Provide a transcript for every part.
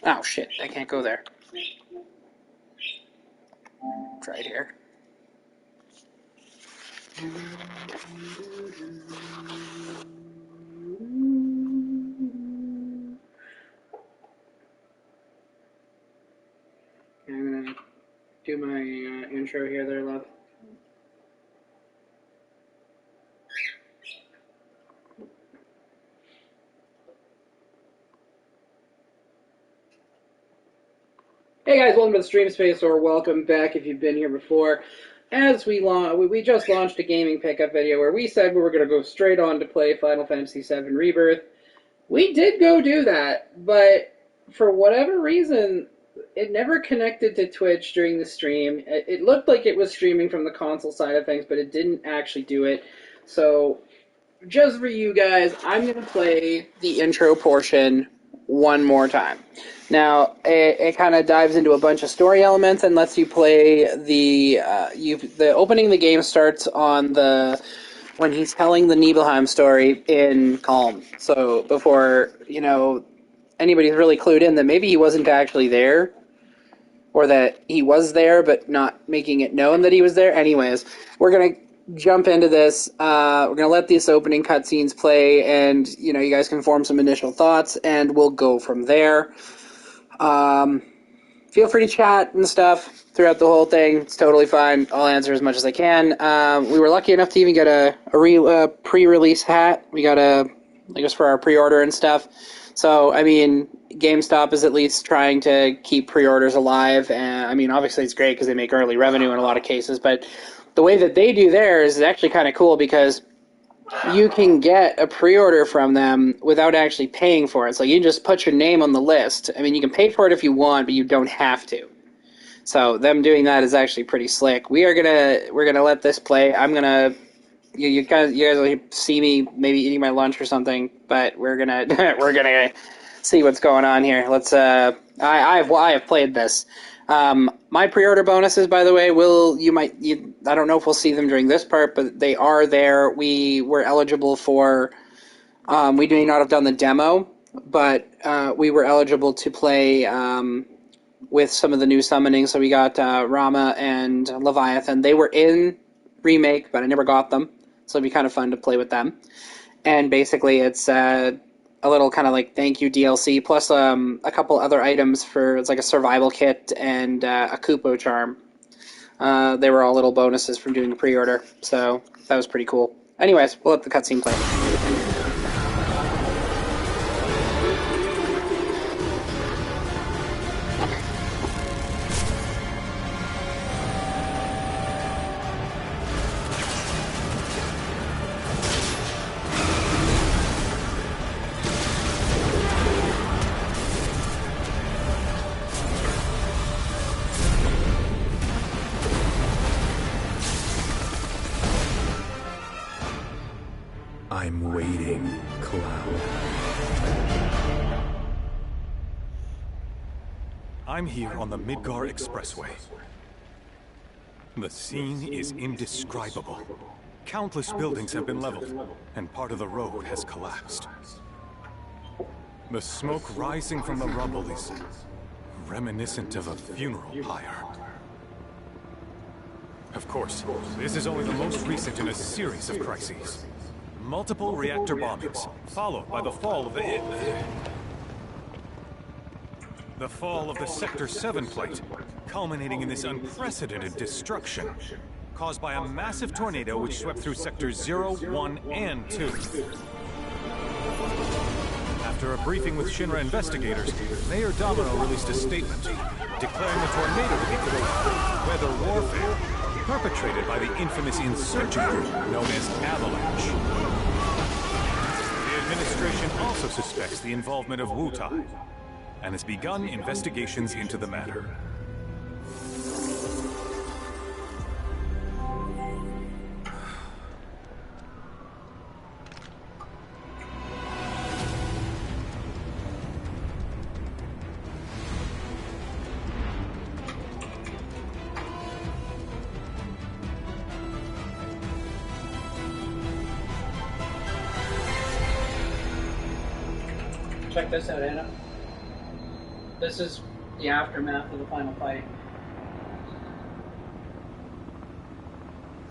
Oh shit, I can't go there. Try it here. I'm gonna do my intro here there, love. Hey guys, welcome to the stream space, or welcome back if you've been here before. As we just launched a gaming pickup video where we said we were going to go straight on to play Final Fantasy VII Rebirth. We did go do that, but for whatever reason, it never connected to Twitch during the stream. It looked like it was streaming from the console side of things, but it didn't actually do it. So, just for you guys, I'm going to play the intro portion one more time. Now, it kind of dives into a bunch of story elements and lets you play the opening of the game starts on when he's telling the Nibelheim story in Calm. So before, anybody's really clued in that maybe he wasn't actually there, or that he was there but not making it known that he was there. Anyways, we're going to jump into this. We're going to let these opening cutscenes play, and, you guys can form some initial thoughts, and we'll go from there. Feel free to chat and stuff throughout the whole thing. It's totally fine. I'll answer as much as I can. We were lucky enough to even get a pre-release hat. We got I guess for our pre-order and stuff. So, GameStop is at least trying to keep pre-orders alive. And, obviously it's great because they make early revenue in a lot of cases. But the way that they do theirs is actually kind of cool because you can get a pre-order from them without actually paying for it. So you just put your name on the list. You can pay for it if you want, but you don't have to. So them doing that is actually pretty slick. We're gonna let this play. I'm gonna you guys will see me maybe eating my lunch or something, but we're gonna see what's going on here. Let's I have played this. My pre-order bonuses, by the way, I don't know if we'll see them during this part, but they are there. We were eligible for, we may not have done the demo, but we were eligible to play with some of the new summonings. So we got Rama and Leviathan. They were in Remake, but I never got them, so it'd be kind of fun to play with them. And basically it's a little kind of like thank you DLC, plus a couple other items it's like a survival kit and a Kupo charm. They were all little bonuses from doing a pre-order, so that was pretty cool. Anyways, we'll let the cutscene play. I'm waiting, Cloud. I'm here on the Midgar Expressway. The scene is indescribable. Countless buildings have been leveled, and part of the road has collapsed. The smoke rising from the rubble is reminiscent of a funeral pyre. Of course, this is only the most recent in a series of crises. Multiple reactor bombings, followed by the fall of the Sector 7 plate, culminating in this unprecedented destruction, caused by a massive tornado which swept through Sectors 0, 1, and 2. After a briefing with Shinra investigators, Mayor Domino released a statement declaring the tornado to be weather warfare perpetrated by the infamous insurgent group known as Avalanche. The administration also suspects the involvement of Wutai and has begun investigations into the matter. Check this out, Anna. this is the aftermath of the final fight.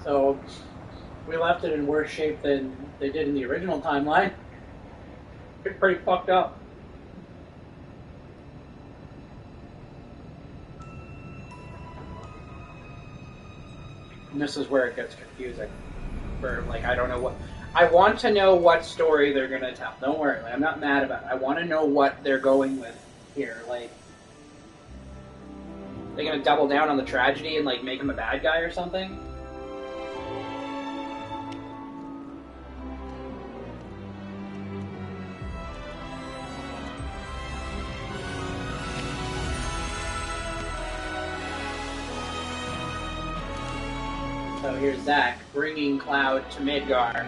So, we left it in worse shape than they did in the original timeline. It's pretty fucked up. And this is where it gets confusing. For, like, I don't know what... I want to know what story they're going to tell. Don't worry, I'm not mad about it. I want to know what they're going with here. Like, they're going to double down on the tragedy and, like, make him a bad guy or something? So here's Zack bringing Cloud to Midgar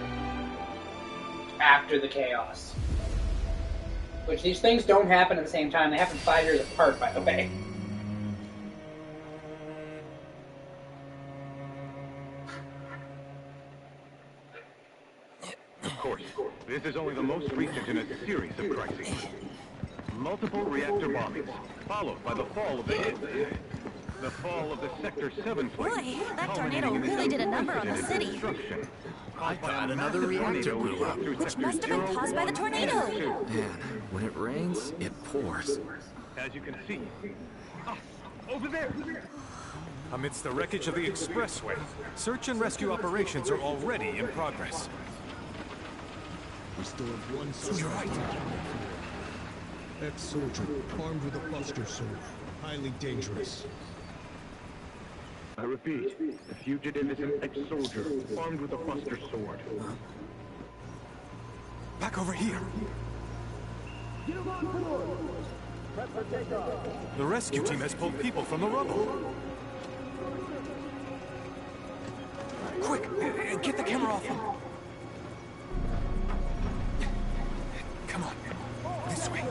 after the chaos. Which these things don't happen at the same time. They happen 5 years apart, by the way. Of course, this is only the most recent in a series of crises. Multiple reactor bombings, followed by the fall of the fall of the Sector 7 flight. Boy, that tornado really did a number on the city. I thought another reactor blew up. Which must have been caused by the tornado. Man, when it rains, it pours. As you can see. Ah, over there! Amidst the wreckage of the expressway, search and rescue operations are already in progress. We still have one suspect. You're right. Ex-soldier, armed with a buster sword. Highly dangerous. I repeat, the fugitive is an ex-soldier, armed with a buster sword. Back over here! The rescue team has pulled people from the rubble. Quick, get the camera off them. Come on, this way.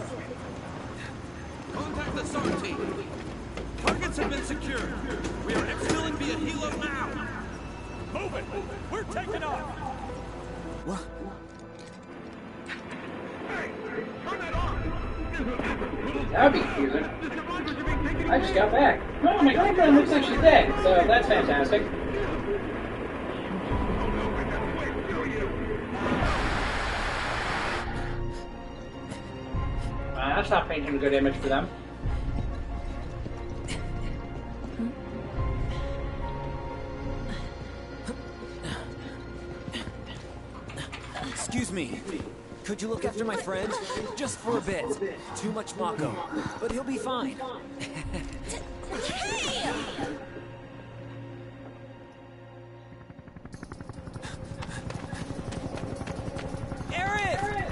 Contact the SAR team. Targets have been secured. We are exfilling via helo now. Move it! We're taking off. What? Hey, turn that on. That would be confusing. I just got back. Oh, my girlfriend looks like she's dead, so that's fantastic. That's not painting a good image for them. Excuse me. Could you look after my friend? Just for a bit. Too much Mako. But he'll be fine. Hey! Aaron!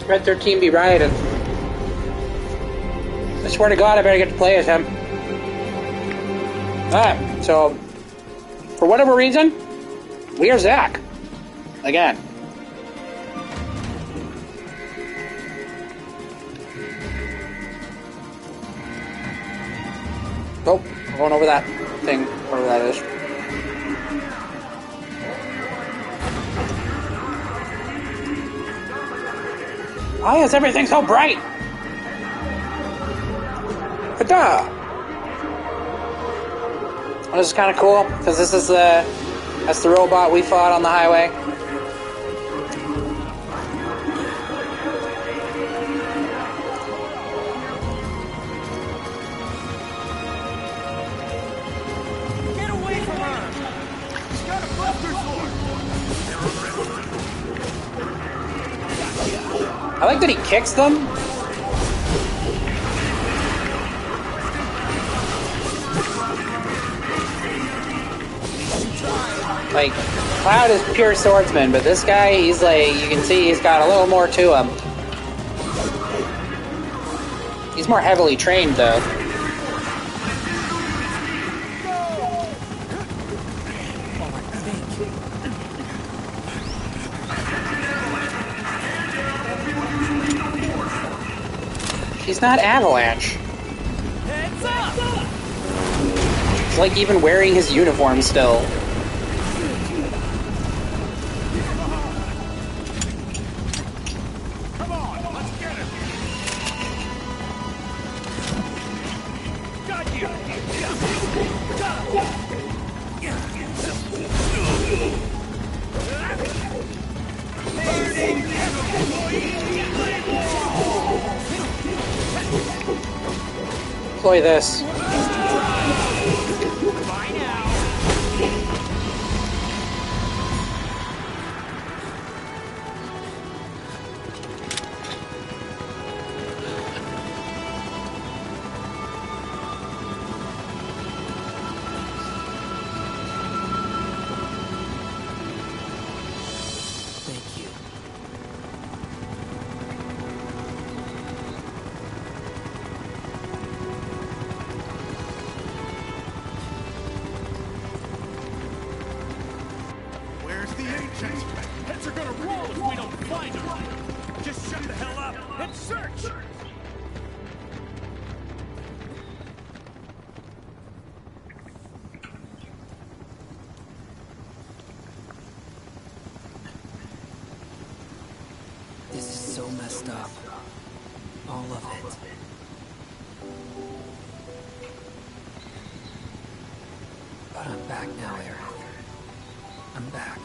Red 13 be rioting. I swear to God, I better get to play as him. Alright, so, for whatever reason, we are Zack. Again. Oh, we're going over that thing, whatever that is. Why is everything so bright? Ta-da! Well, this is kind of cool, because this is that's the robot we fought on the highway. Get away from her! She's got a buster sword! I like that he kicks them. Like, Cloud is pure swordsman, but this guy, he's like, you can see he's got a little more to him. He's more heavily trained, though. He's not Avalanche. Heads up! He's like even wearing his uniform still. Come on, let's get it. Got you. Deploy this. Thank you. Where's the agent? Heads are gonna roll if we don't find him. Just shut the hell up and search. This is so messed up. All of it. But I'm back now, Eric. I'm back.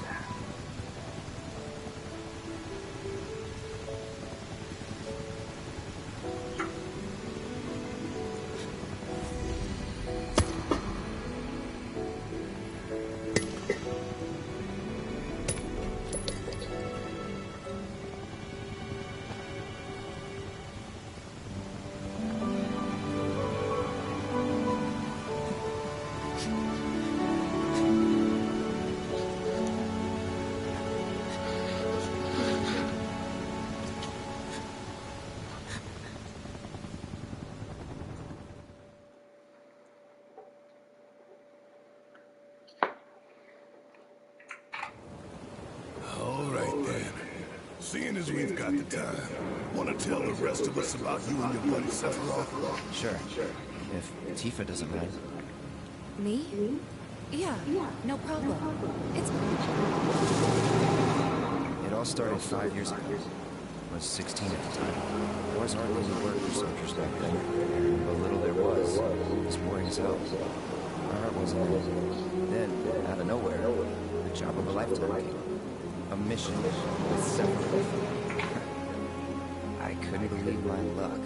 All right then. Seeing as we've got the time, want to tell the rest of us about you and your buddy Sephiroth? Sure. If Tifa doesn't mind. Me? Yeah, no problem. It's... It all started 5 years ago. I was 16 at the time. There wasn't hardly any work for soldiers back then. And what little there was boring as hell. My heart wasn't in it. Then, out of nowhere, the job of a lifetime came. A mission with Sephiroth. I couldn't believe my luck.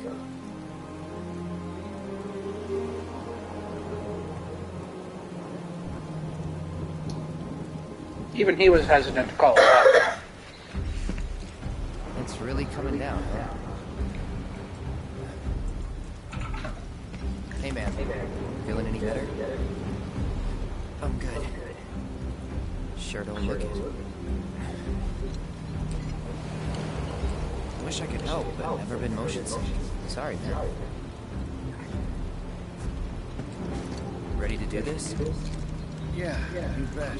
Even he was hesitant to call it up. It's really coming down, huh? Hey man, feeling any better? I'm good. Sure don't look it. Wish I could help, but never been motion sick. Sorry, man. Ready to do this? Yeah, you bet.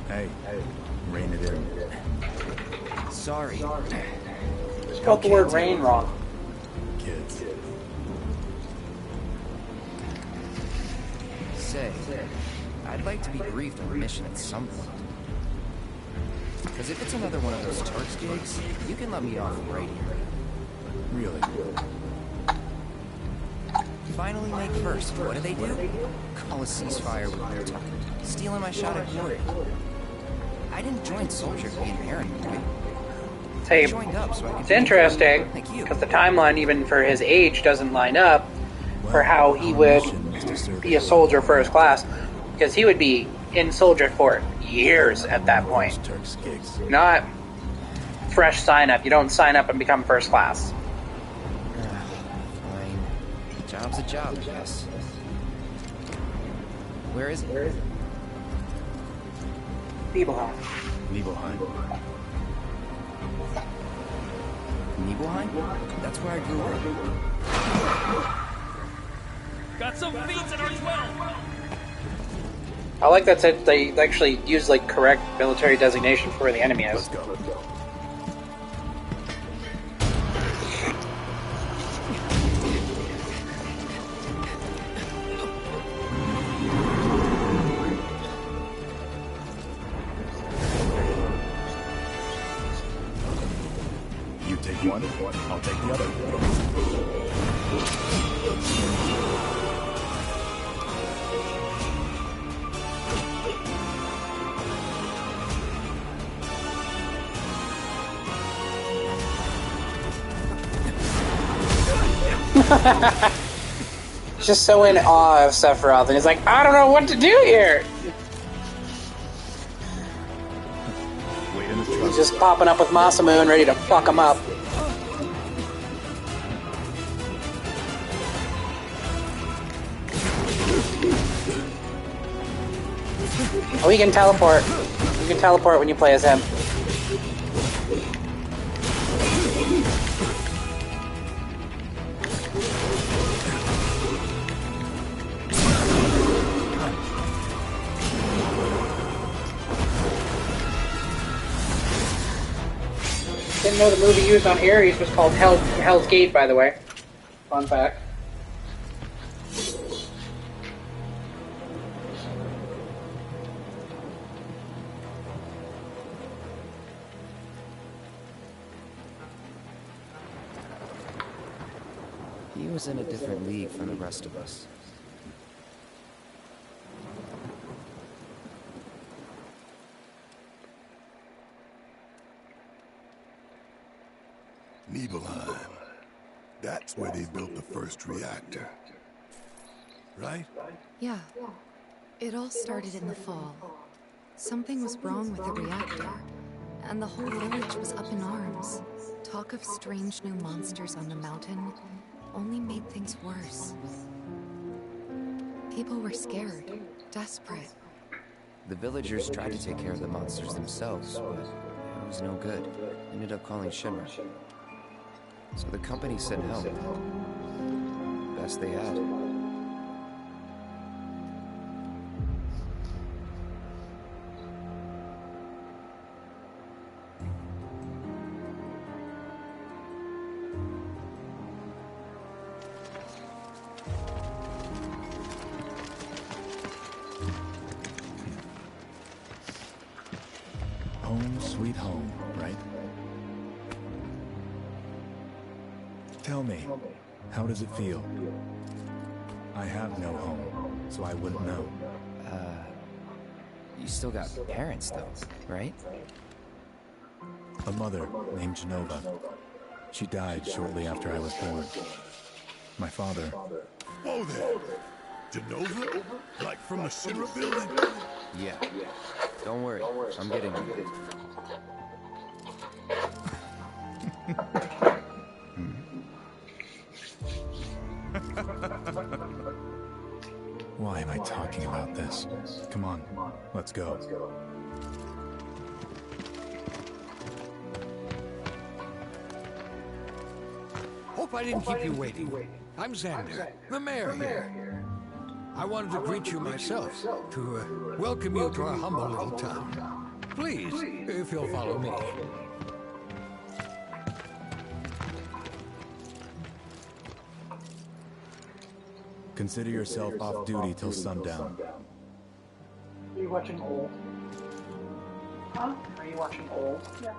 Hey, rein it in. Sorry. Spelled the word rain wrong. Kids. Say, I'd like to be briefed on the mission at some point. Because if it's another one of those Turks gigs, you can let me off right here. Really? Finally May 1st, what do? Call a ceasefire with no talk. Stealing my shot at glory. I didn't join soldier to be an errand boy. Say, Joined up so I could it's interesting, like you. because the timeline, even for his age, doesn't line up for how he would be a soldier first class. Because he would be in soldier for years at that point. Turks gigs. Not fresh sign up. You don't sign up and become first class. Fine. Job's a job, I guess. Where is it? Nibelheim. Nibelheim. Nibelheim? That's where I grew up. got some feats in our 12! I like that they actually use like correct military designation for where the enemy is. Let's go. You take one, I'll take the other. He's just so in awe of Sephiroth, and he's like, I don't know what to do here! Wait in the truck. He's just popping up with Masamune and ready to fuck him up. Oh, he can teleport. You can teleport when you play as him. Didn't know the movie used on Ares was called Hell's Gate, by the way. Fun fact. He was in a different league from the rest of us. Nibelheim. That's where they built the first reactor. Right? Yeah. It all started in the fall. Something was wrong with the reactor, and the whole village was up in arms. Talk of strange new monsters on the mountain only made things worse. People were scared, desperate. The villagers tried to take care of the monsters themselves, but it was no good. Ended up calling Shimmer. So the company sent help. Best they had. Home sweet home, right? Tell me, how does it feel? I have no home, so I wouldn't know. You still got parents, though, right? A mother named Genova. She died shortly after I was born. My father... Whoa there! Genova? Like from the Shinra building? Yeah. Don't worry, I'm getting you. Why am I talking about this? Come on, let's go. Hope I didn't keep you waiting. I'm Xander, the mayor here. I wanted to greet you myself, to welcome you to our humble little town. Please, if you'll follow me. Consider yourself off duty till sundown. Are you watching Old? Huh? Are you watching Old? Yeah.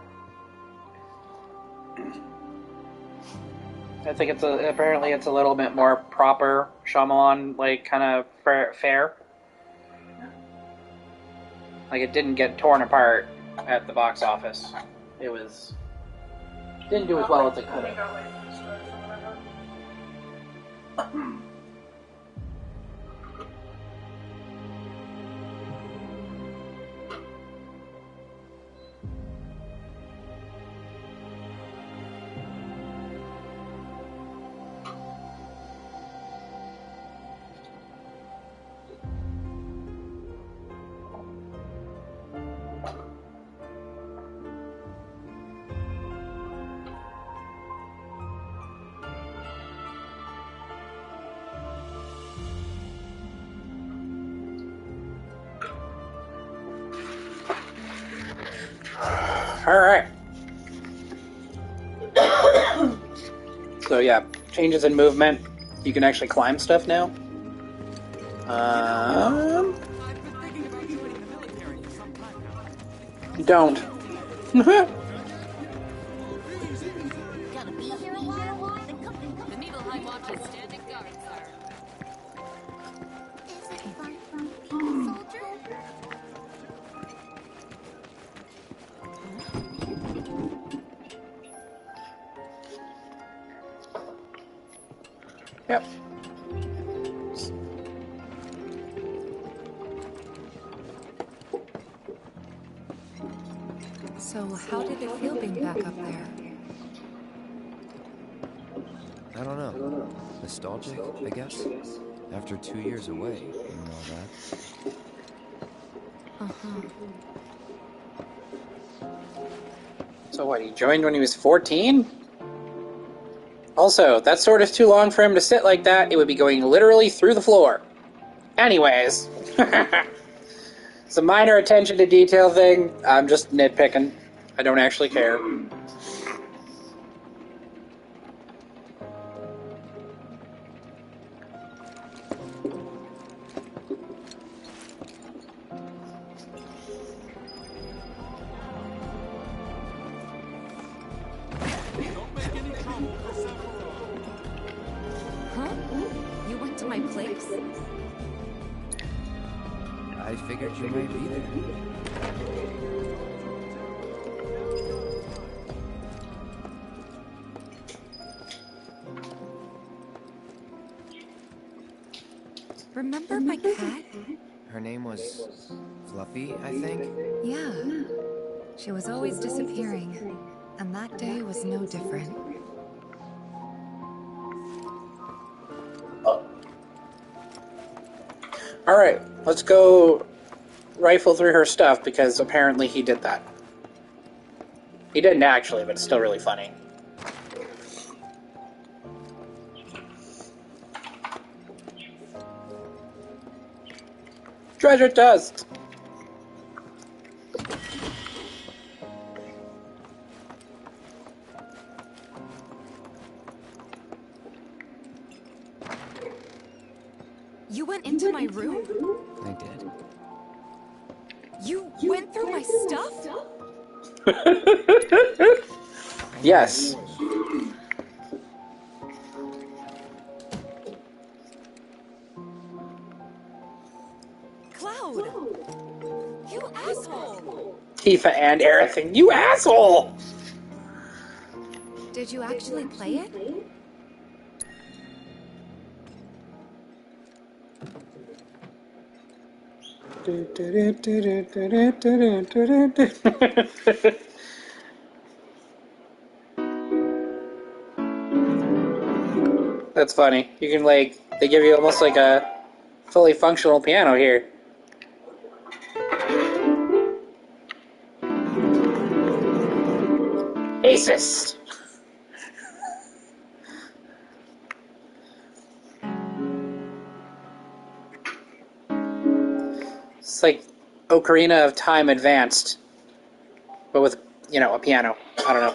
I think apparently it's a little bit more proper Shyamalan, like kind of fair. Like it didn't get torn apart at the box office. Didn't do as well as it could have. Alright. So yeah, changes in movement. You can actually climb stuff now. I've been thinking about joining the military for some time now. Don't. Gonna be here a while? Then come. The Needlehide Watch is standing guard, sir. Is it fun being a soldier? Yep. So, how did it feel being back up there? I don't know. Nostalgic, I guess? After 2 years away and all that. Uh-huh. So what, he joined when he was 14? Also, that sword is too long for him to sit like that. It would be going literally through the floor. Anyways. It's a minor attention to detail thing. I'm just nitpicking. I don't actually care. Don't make any trouble for Sephiroth. Huh? You went to my place? I figured you might be there. Remember my cat? Her name was Fluffy, I think? Yeah. She was always disappearing, and that day was no different. Alright, let's go rifle through her stuff, because apparently he did that. He didn't actually, but it's still really funny. Treasure chest! You went into my room? I did. You went through my stuff? Yes. Cloud! You asshole! Tifa and Aerithing, you asshole! Did you actually play it? That's funny. You can, like, they give you almost like a fully functional piano here. Aces! It's like Ocarina of Time Advanced, but with, you know, a piano. I don't know.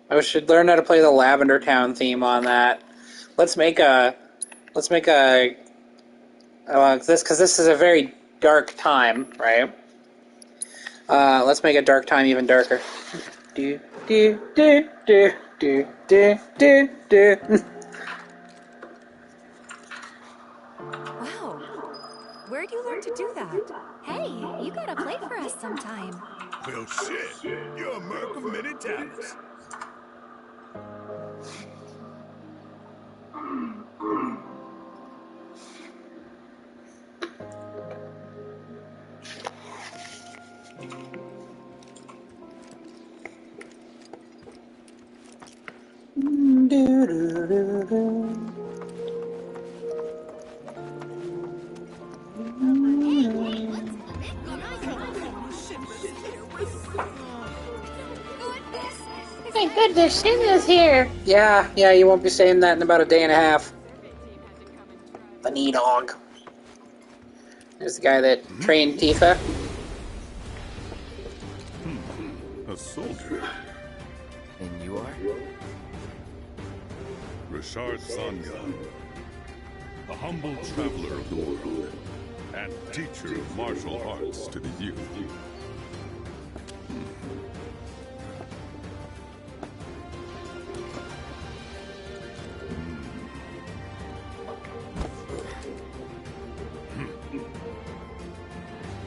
I should learn how to play the Lavender Town theme on that. Let's make a this because this is a very dark time, right? Let's make a dark time even darker. Do do do do do do do do. Wow. Where'd you learn to do that? Hey, you gotta play for us sometime. Well, shit. You're a merc of many talents. my goodness, Santa's here! Yeah, you won't be saying that in about a day and a half. The knee dog. There's the guy that trained Tifa. A soldier. And you are? Richard Sanya. A humble traveler of the world. And teacher of martial arts to the youth.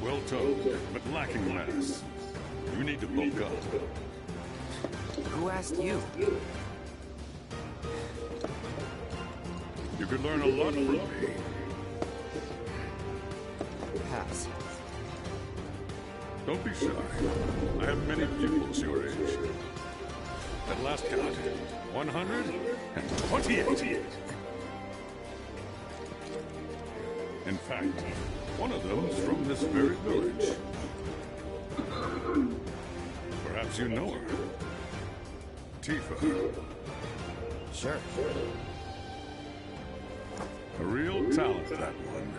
Well toned, but lacking mass. You need to bulk up. Who asked you? You could learn a lot from me. Pass. Don't be shy. I have many pupils your age. At last count, 128. In fact, one of them is from this very village. Perhaps you know her. Tifa. Sure. A real talent, that one.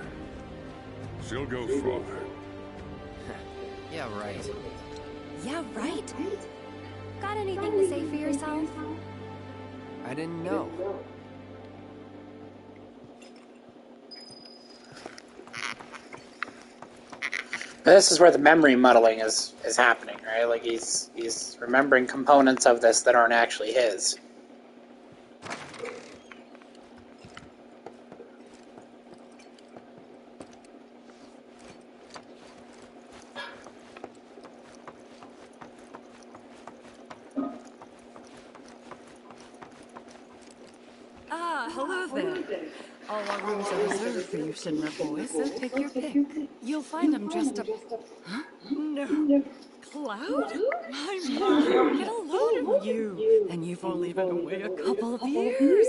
She'll go far. Yeah, right. Yeah, right? Got anything to say for yourself? I didn't know. This is where the memory muddling is happening, right? Like he's remembering components of this that aren't actually his. Hello there. All our rooms are reserved for you Shinra boys, so take your pick. You'll find them dressed up... Huh? No. Cloud? My mom, get a load of you. And you've only been away a couple of years.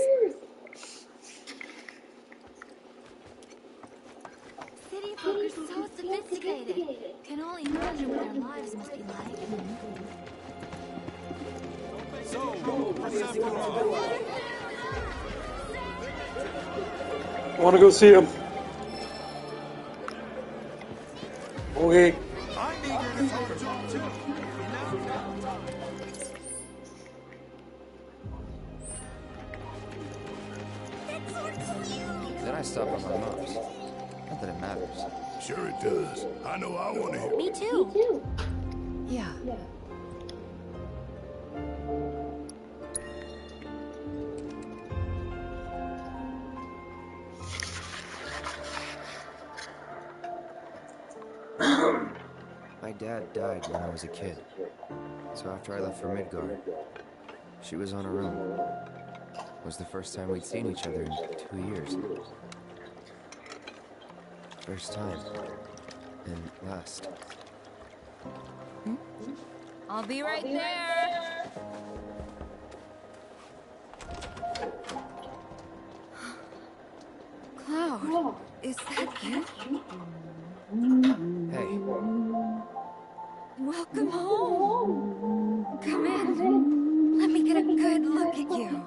City folk are so sophisticated. Can only imagine what their lives must be like. I want to go see him. Okay. I'm eager to talk to him too. Then I stop at my mom's. Not that it matters. Sure it does. I know I want to hear. Me too. Yeah. My dad died when I was a kid. So after I left for Midgard, she was on her own. It was the first time we'd seen each other in 2 years. First time. And last. I'll be right there. Cloud, is that you? Hey. Welcome home. Come in. Let me get a good look at you.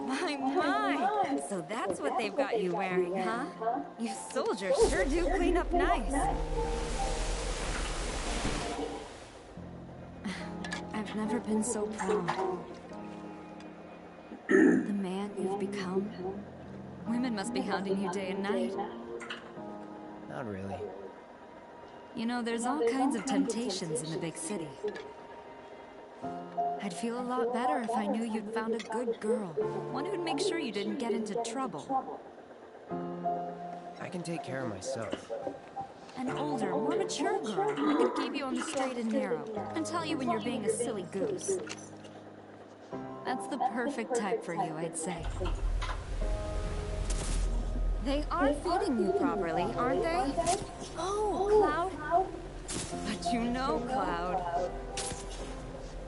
My. So that's what they've got you wearing, huh? You soldiers sure do clean up nice. I've never been so proud. The man you've become. Women must be hounding you day and night. Not really. You know, there's all kinds of temptations in the big city. I'd feel a lot better if I knew you'd found a good girl. One who'd make sure you didn't get into trouble. I can take care of myself. An older, more mature girl who could keep you on the straight and narrow and tell you when you're being a silly goose. That's the perfect type for you, I'd say. They are feeding you properly, aren't they? Oh, Cloud. But you know, Cloud.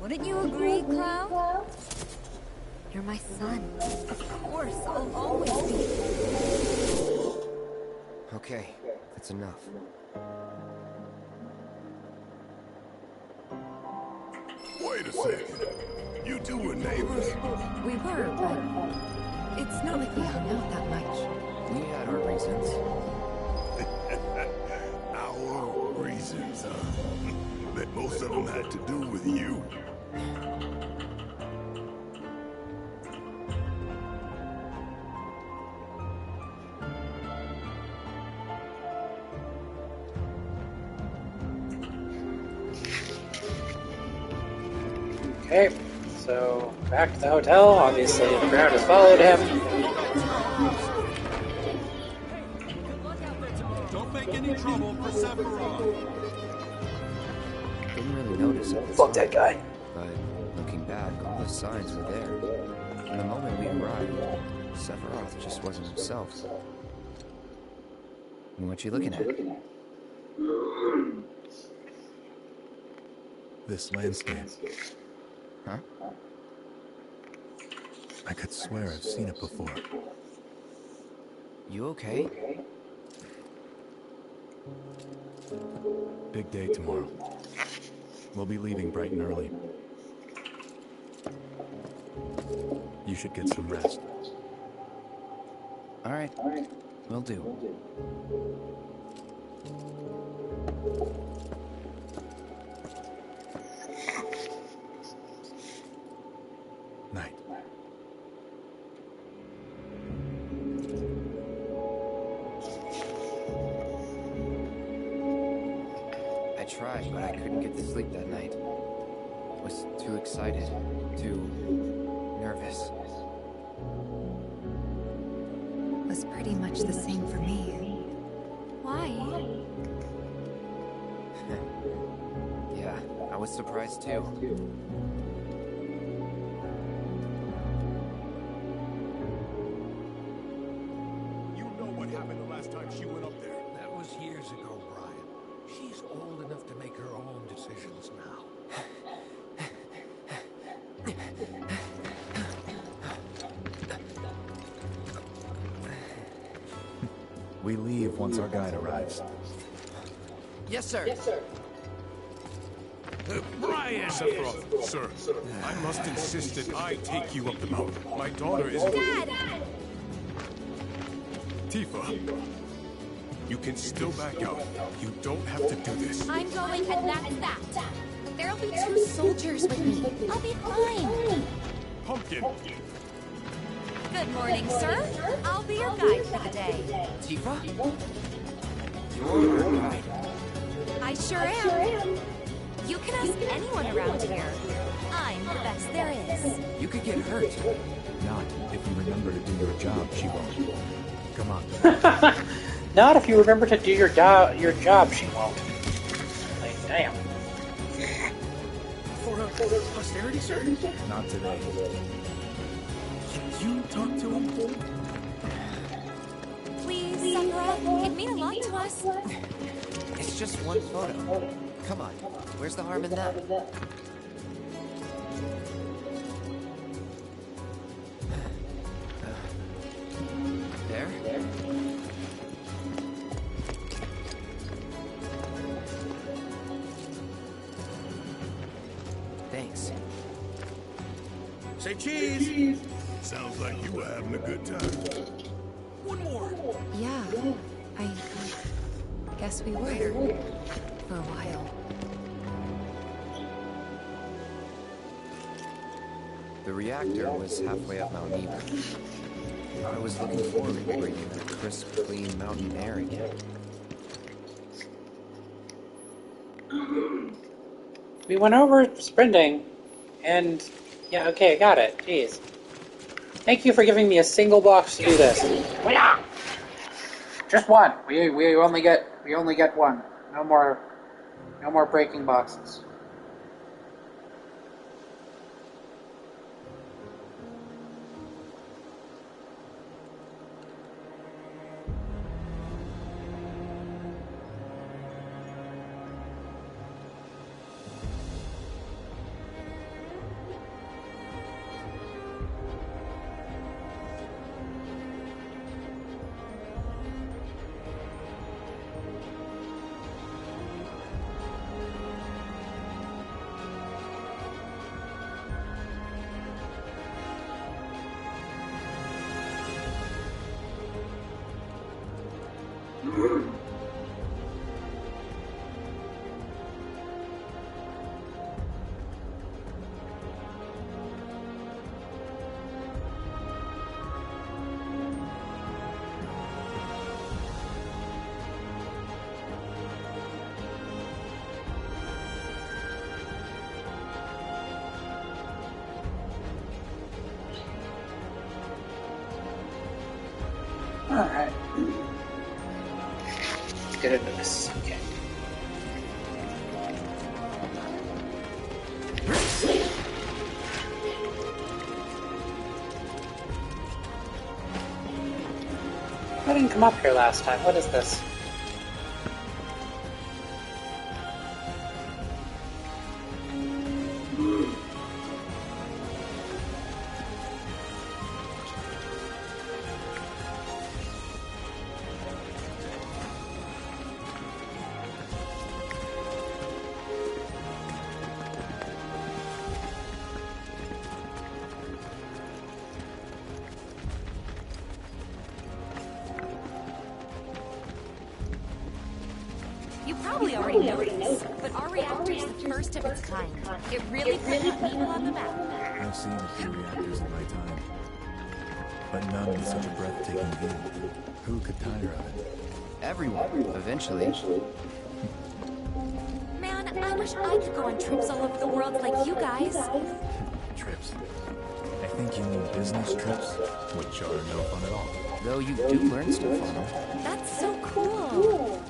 Wouldn't you agree, Cloud? You're my son. Of course, I'll always be. Okay, that's enough. Wait a second. You two were neighbors? We were, but it's not like we hung out that much. We had our reasons. Our reasons, huh? Bet most of them had to do with you. Okay, so back to the hotel. Obviously, the crowd has followed him. Don't make any trouble for Sephiroth. Didn't really notice it. Fuck that guy. But looking back, all the signs were there. From the moment we arrived, Sephiroth just wasn't himself. What you looking at? This landscape. Huh? I could swear I've seen it before. You okay? Big day tomorrow. We'll be leaving bright and early. You should get some rest. All right. Will do. Night. I tried, but I couldn't get to sleep that night. Was too excited, too nervous. Was pretty much the same for me. Why? Yeah, I was surprised too. You know what happened the last time she went up there. That was years ago, Brian. She's old enough to make her own decisions now. We leave once our guide arrives. Yes, sir. Brian! Sephiroth, sir, I must insist that I take you up the mountain. My daughter is... Dad! Tifa, you can still back out. You don't have to do this. I'm going, and that's that. There'll be 2 soldiers with me. I'll be fine. Pumpkin! Good morning, sir. I'll be your guide for the day. Tifa? You're our guide. I sure am. You can ask anyone around here. I'm the best there is. You could get hurt. Not if you remember to do your job, she won't. Come on. Not if you remember to do your job, she won't. Like, damn. For posterity, sir? Not today. You talk to him? Please, Sephiroth, it'd mean a lot to us. It's just one photo. Come on. Where's the harm in that? There? Thanks. Say cheese! Sounds like you were having a good time. One more! Yeah, I guess we were. For a while. The reactor was halfway up Mount Eva. I was looking forward to breathing that crisp, clean mountain air again. We went over sprinting, and yeah, okay, I got it. Jeez. Thank you for giving me a single box to do this. Just one. We only get one. No more breaking boxes. Alright. Let's get into this. Okay. I didn't come up here last time. What is this? You probably already noticed, but our reactor's the first of its kind. It really put that needle on the map. I've seen a few reactors in my time, but none with such a breathtaking view. Who could tire of it? Everyone, eventually. Man, I wish I could go on trips all over the world like you guys. Trips. I think you mean business trips, which are no fun at all. Though you do learn stuff on them. That's so cool.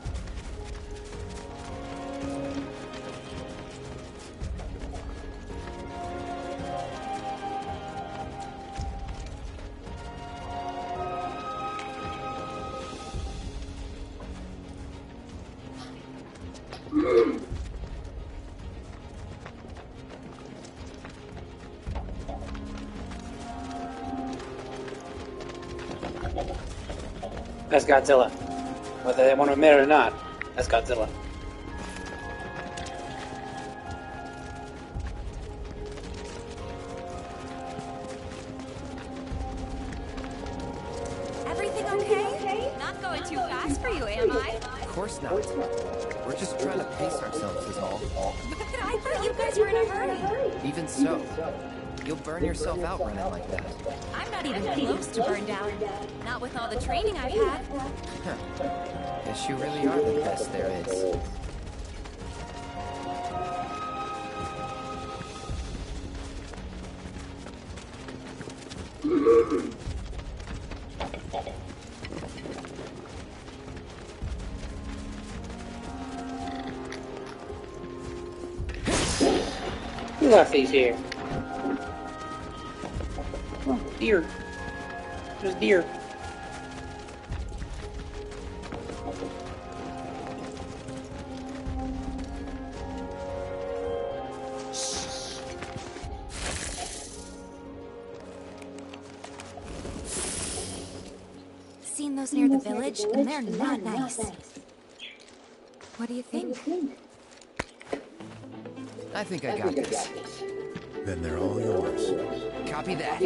That's Godzilla. Whether they want to admit it or not, that's Godzilla. Everything okay? Not going too fast for you, am I? Of course not. We're just trying to pace ourselves is all. But I thought you guys were in a hurry. Even so, you'll burn yourself out running like that. I'm not even close to burned out. Not with all the training I've had. Guess you really are the best there is. Who left these here? Oh, deer. There's deer. Seen those near the village, and they're not nice. What do you think? I think I got this. Then they're all yours. Copy that.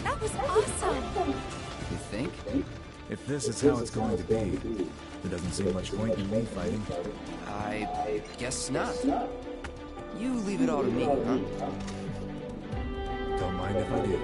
That was awesome! You think? If this is how it's going to be, there doesn't seem much point in me fighting. I guess not. You leave it all to me, huh? Don't mind if I do.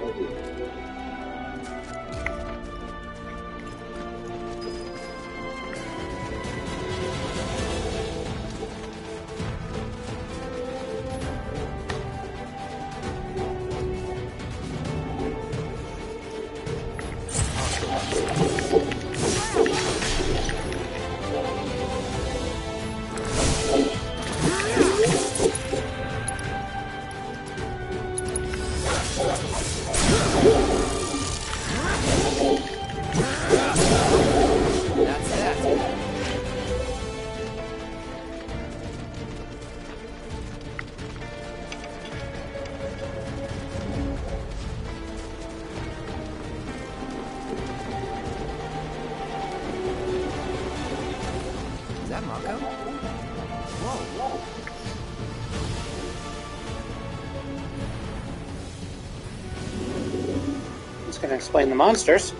Mako? Whoa. It's gonna explain the monsters.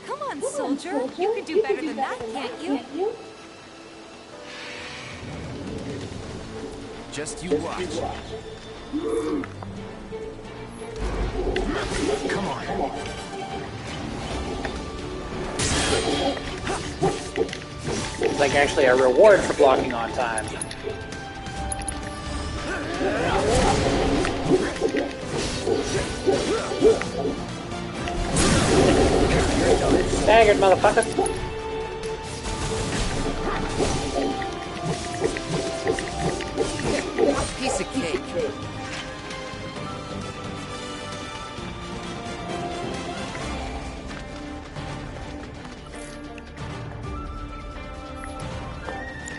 Come on, soldier. You can do better than that, can't you? Just you watch. Come on. It's like actually a reward for blocking on time. Staggered, motherfucker. Piece of cake.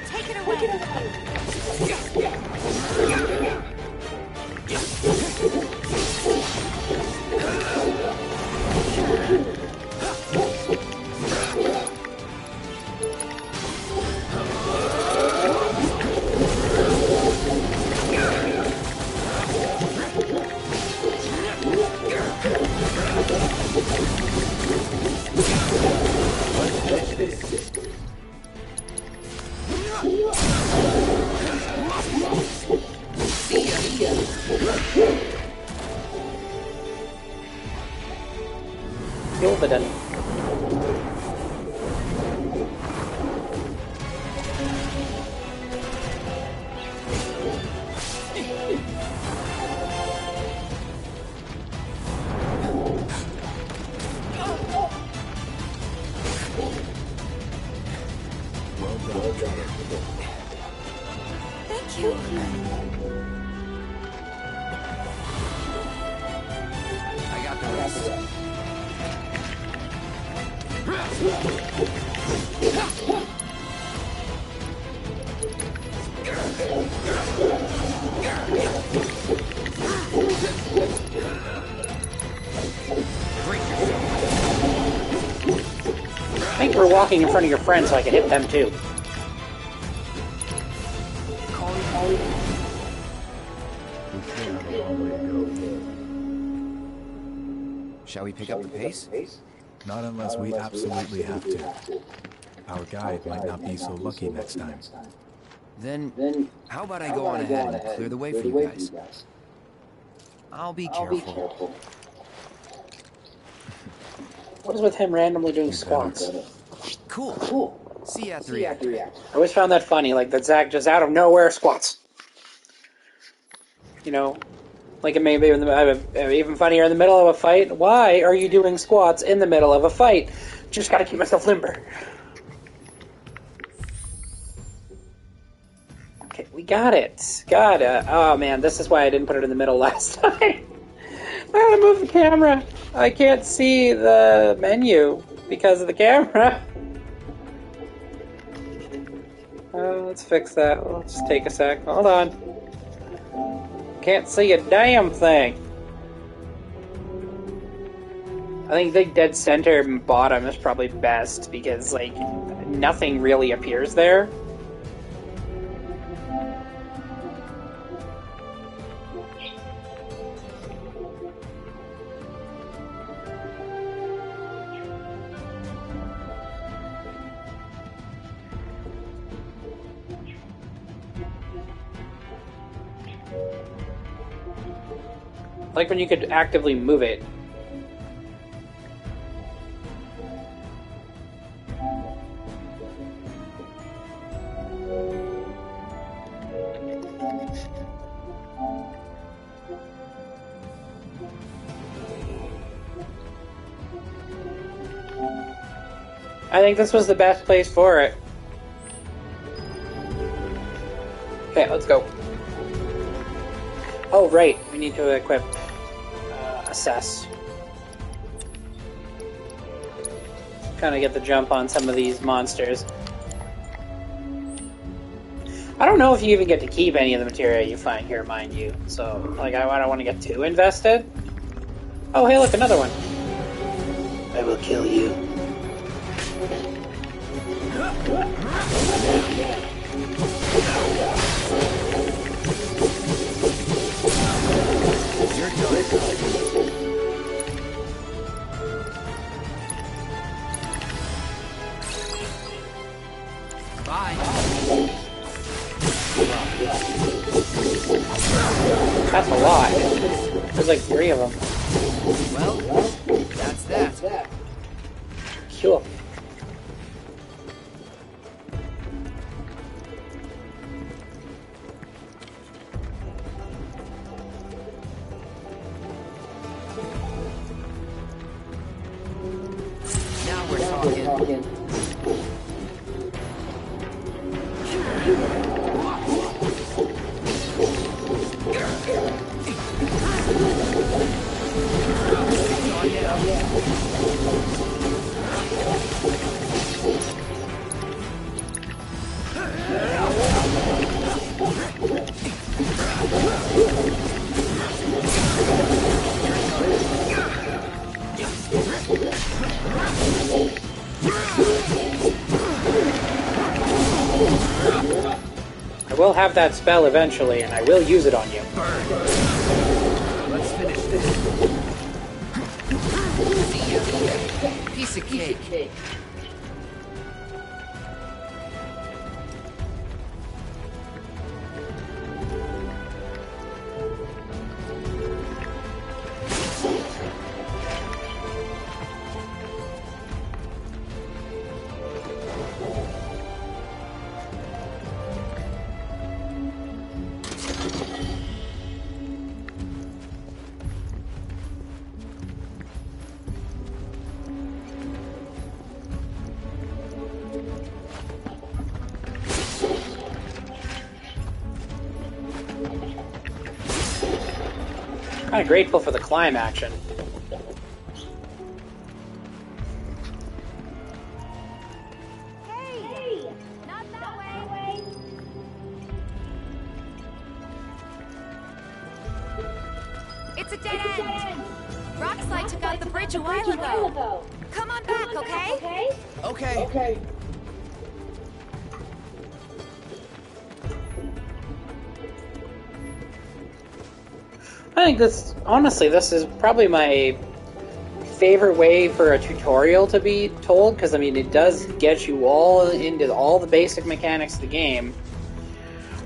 Take it away. Gilviden. Thank you. I got the rest. Thank you for walking in front of your friends so I can hit them too. Shall we pick up the pace? Not unless we absolutely have to. Our guide might not be so lucky next time. Then, how about I go on ahead and clear the way for you guys? I'll be careful. What is with him randomly doing squats? Cool. See you at the reactor. I always found that funny, like that Zack just out of nowhere squats. You know, like it may be even funnier in the middle of a fight. Why are you doing squats in the middle of a fight? Just gotta keep myself limber. Okay, we got it. Oh man, this is why I didn't put it in the middle last time. I gotta move the camera. I can't see the menu because of the camera. Let's fix that. Let's just take a sec. Hold on. Can't see a damn thing. I think dead center and bottom is probably best because, like, nothing really appears there. Like when you could actively move it. I think this was the best place for it. Okay, let's go. Oh, right. We need to equip, assess. Kind of get the jump on some of these monsters. I don't know if you even get to keep any of the materia you find here, mind you. So, like, I don't want to get too invested. Oh, hey, look, another one. I will kill you. You're done. Bye. That's a lot. There's like 3 of them. Well, that's that. Cool. Now we're talking. I will have that spell eventually, and I will use it on you. Let's finish this. Piece of cake. Kind of grateful for the climb action. Hey! Not that way! It's a dead end! Rockslide took out the bridge a while ago. Come on back, okay? Okay. I think this, honestly, this is probably my favorite way for a tutorial to be told, because, I mean, it does get you all into all the basic mechanics of the game.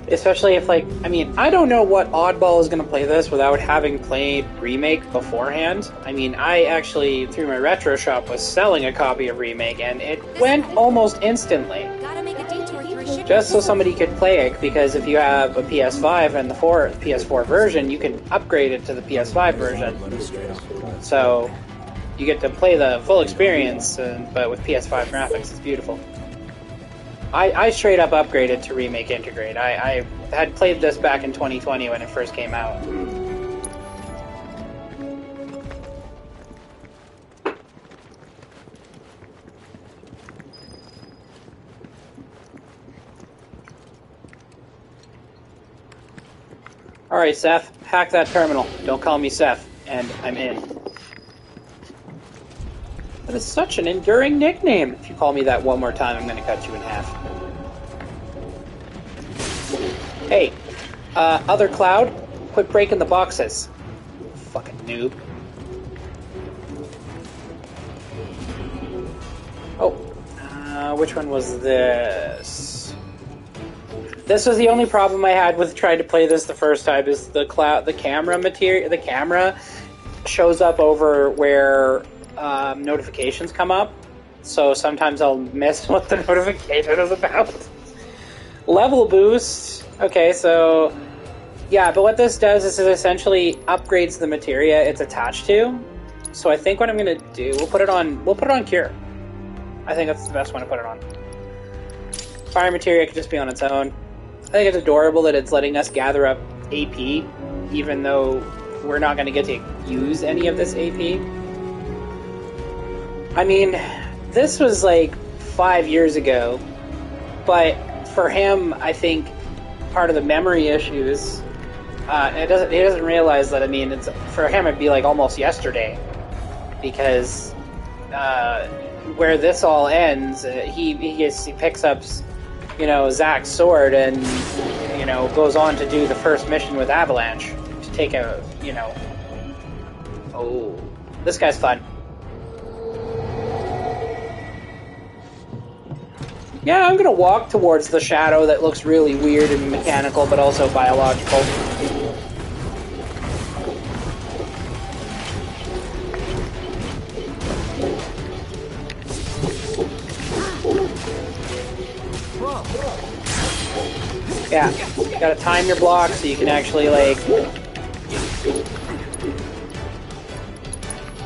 Especially if, like, I mean, I don't know what oddball is going to play this without having played Remake beforehand. I mean, I actually, through my retro shop, was selling a copy of Remake, and it went almost instantly. Gotta make a detour through a ship. Just so somebody could play it, because if you have a PS5 and the PS4 version, you can upgrade it to the PS5 version. So you get to play the full experience, but with PS5 graphics. It's beautiful. I straight up upgraded to Remake Integrate. I had played this back in 2020 when it first came out. Alright, Seth, hack that terminal. Don't call me Seth, and I'm in. That is such an enduring nickname. If you call me that one more time, I'm going to cut you in half. Hey, other Cloud, quit breaking the boxes. Fucking noob. Oh, which one was this? This was the only problem I had with trying to play this the first time, is the camera material. The camera shows up over where notifications come up, so sometimes I'll miss what the notification is about. Level boost. Okay, so yeah, but what this does is it essentially upgrades the materia it's attached to. So I think what I'm gonna do, we'll put it on cure. I think that's the best one to put it on. Fire materia could just be on its own. I think it's adorable that it's letting us gather up AP, even though we're not going to get to use any of this AP. I mean, this was like 5 years ago, but for him, I think part of the memory issues. He doesn't realize that. I mean, it's for him it'd be like almost yesterday, because where this all ends, he picks up, Zack's sword and goes on to do the first mission with Avalanche to take a Oh, this guy's fun. Yeah, I'm gonna walk towards the shadow that looks really weird and mechanical, but also biological. Yeah, you gotta time your block so you can actually, like...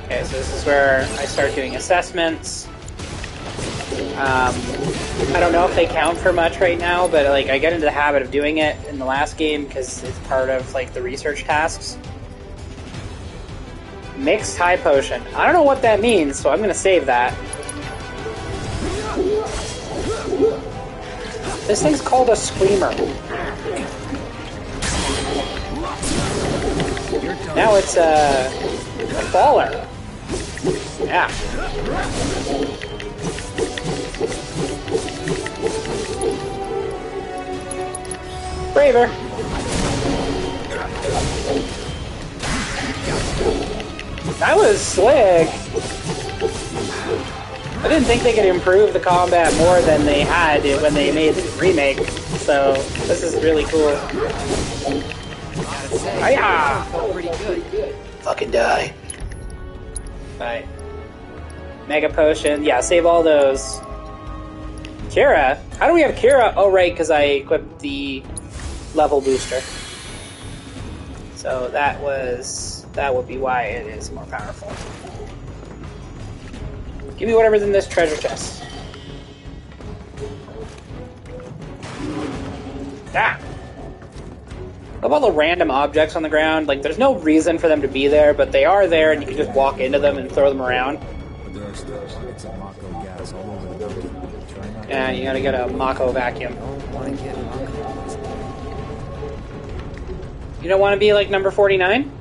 Okay, so this is where I start doing assessments. I don't know if they count for much right now, but like I get into the habit of doing it in the last game because it's part of like the research tasks. Mixed high potion. I don't know what that means, so I'm gonna save that. This thing's called a screamer. Now it's a faller. Yeah. Braver. That was slick. I didn't think they could improve the combat more than they had when they made the remake, so this is really cool. Hiya! Pretty good. Fucking die. Alright. Mega potion. Yeah, save all those. Kira? How do we have Kira? Oh, right, because I equipped the level booster. So that would be why it is more powerful. Give me whatever's in this treasure chest. Ah! Love all the random objects on the ground. Like, there's no reason for them to be there, but they are there, and you can just walk into them and throw them around. There are still pockets of Mako gas all over the mountain. Try not Yeah, you gotta get a Mako vacuum. You don't want to be like number 49?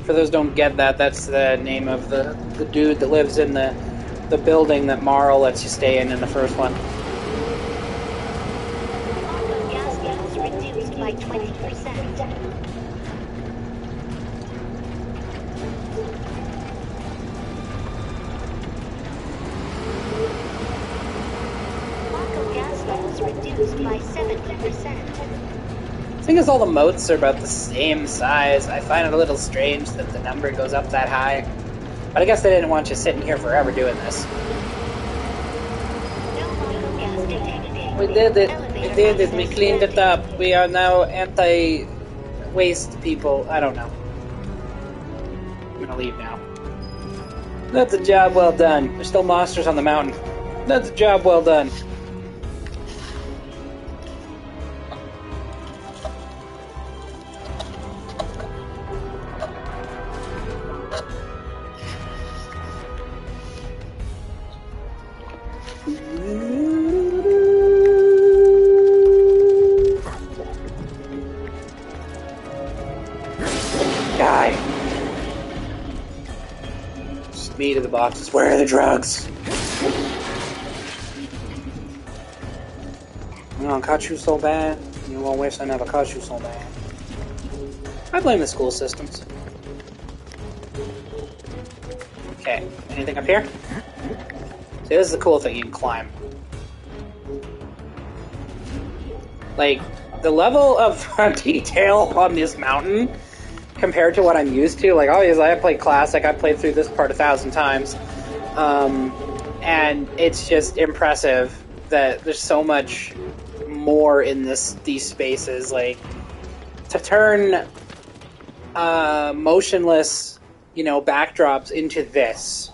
For those who don't get that, that's the name of the dude that lives in the building that Marl lets you stay in the first one. Gas levels reduced by 20%. Gas levels reduced by 70%. The thing is, all the moats are about the same size. I find it a little strange that the number goes up that high. But I guess they didn't want you sitting here forever doing this. We did it. We did it. We cleaned it up. We are now anti-waste people. I don't know. I'm gonna leave now. That's a job well done. There's still monsters on the mountain. That's a job well done. Die. Just me to the boxes. Where are the drugs? You know, I caught you so bad. You won't wish I never caught you so bad. I blame the school systems. Okay, anything up here? See, this is the cool thing, you can climb. Like, the level of detail on this mountain compared to what I'm used to, like, obviously I played Classic, I played through this part 1,000 times, and it's just impressive that there's so much more in these spaces. Like, to turn motionless, backdrops into this.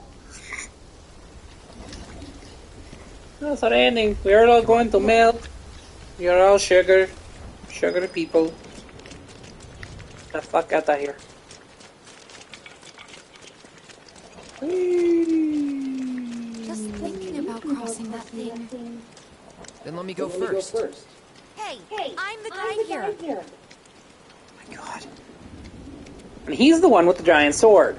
It's raining. We are all going to melt. We are all sugar people. The fuck out of here. Just thinking about crossing that thing. Then let me go first. Hey, I'm the guy here. Oh my god. And he's the one with the giant sword.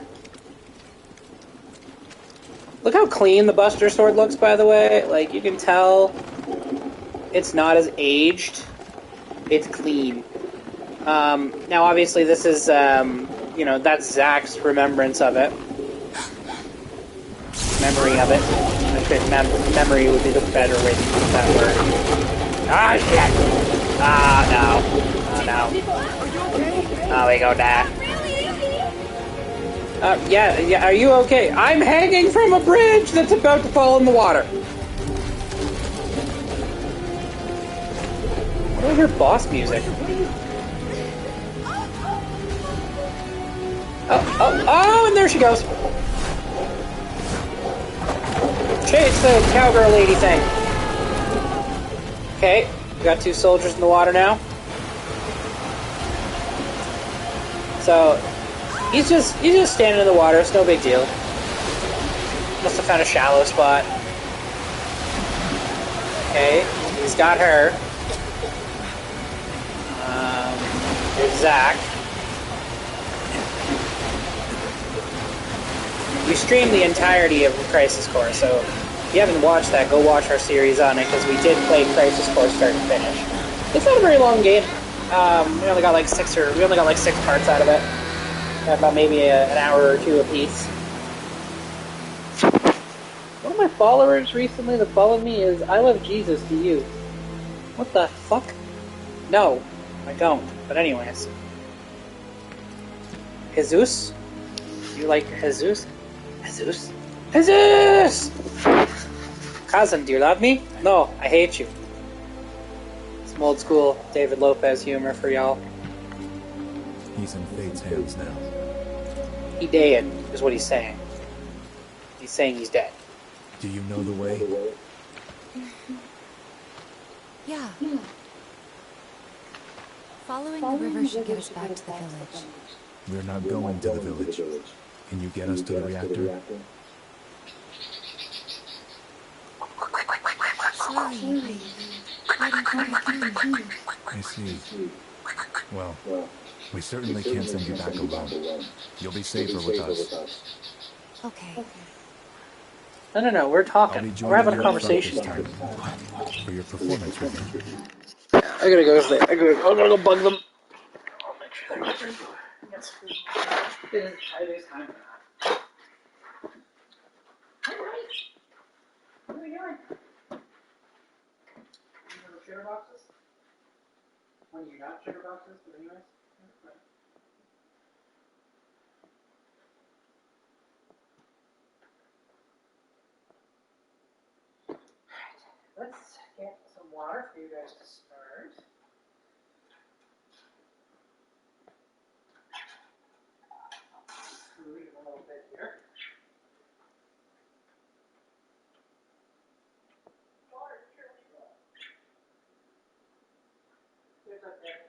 Look how clean the Buster sword looks, by the way. Like, you can tell it's not as aged. It's clean. Now, obviously, this is, you know, that's Zach's remembrance of it. Memory of it. I think memory would be the better way to use that word. Ah, shit! Ah, no. Oh, no. Oh, we go die. Yeah, are you okay? I'm hanging from a bridge that's about to fall in the water. What was your boss music? Oh, and there she goes. Chase the cowgirl lady thing. Okay, we got 2 soldiers in the water now. So, he's just standing in the water, it's no big deal. Must have found a shallow spot. Okay, he's got her. There's Zach. We streamed the entirety of Crisis Core, so if you haven't watched that, go watch our series on it, because we did play Crisis Core start to finish. It's not a very long game. We only got like 6 parts out of it. Got about maybe an hour or 2 apiece. One of my followers recently that followed me is I love Jesus to you. What the fuck? No, I don't. But anyways. Jesus? You like Jesus? Jesus? Jesus! Cousin, do you love me? No, I hate you. Some old school David Lopez humor for y'all. He's in Fate's hands now. He dead, is what he's saying. He's saying he's dead. Do you know the way? Yeah. Following the river should get us back to the village. We're not going to the village. Can you get us to the reactor? Sorry, I didn't think I can. I see. Well, we certainly can't send you back alone. You'll be safer with us. Okay. No, we're talking. We're having a conversation. For your performance review. I gotta go. I gotta go bug them. I'll make sure they're good. Yes. It is time for that. What are we doing? Little sugar boxes? When you got sugar boxes, but anyways. Let's get some water for you guys to start. Food a little bit here. There's up there.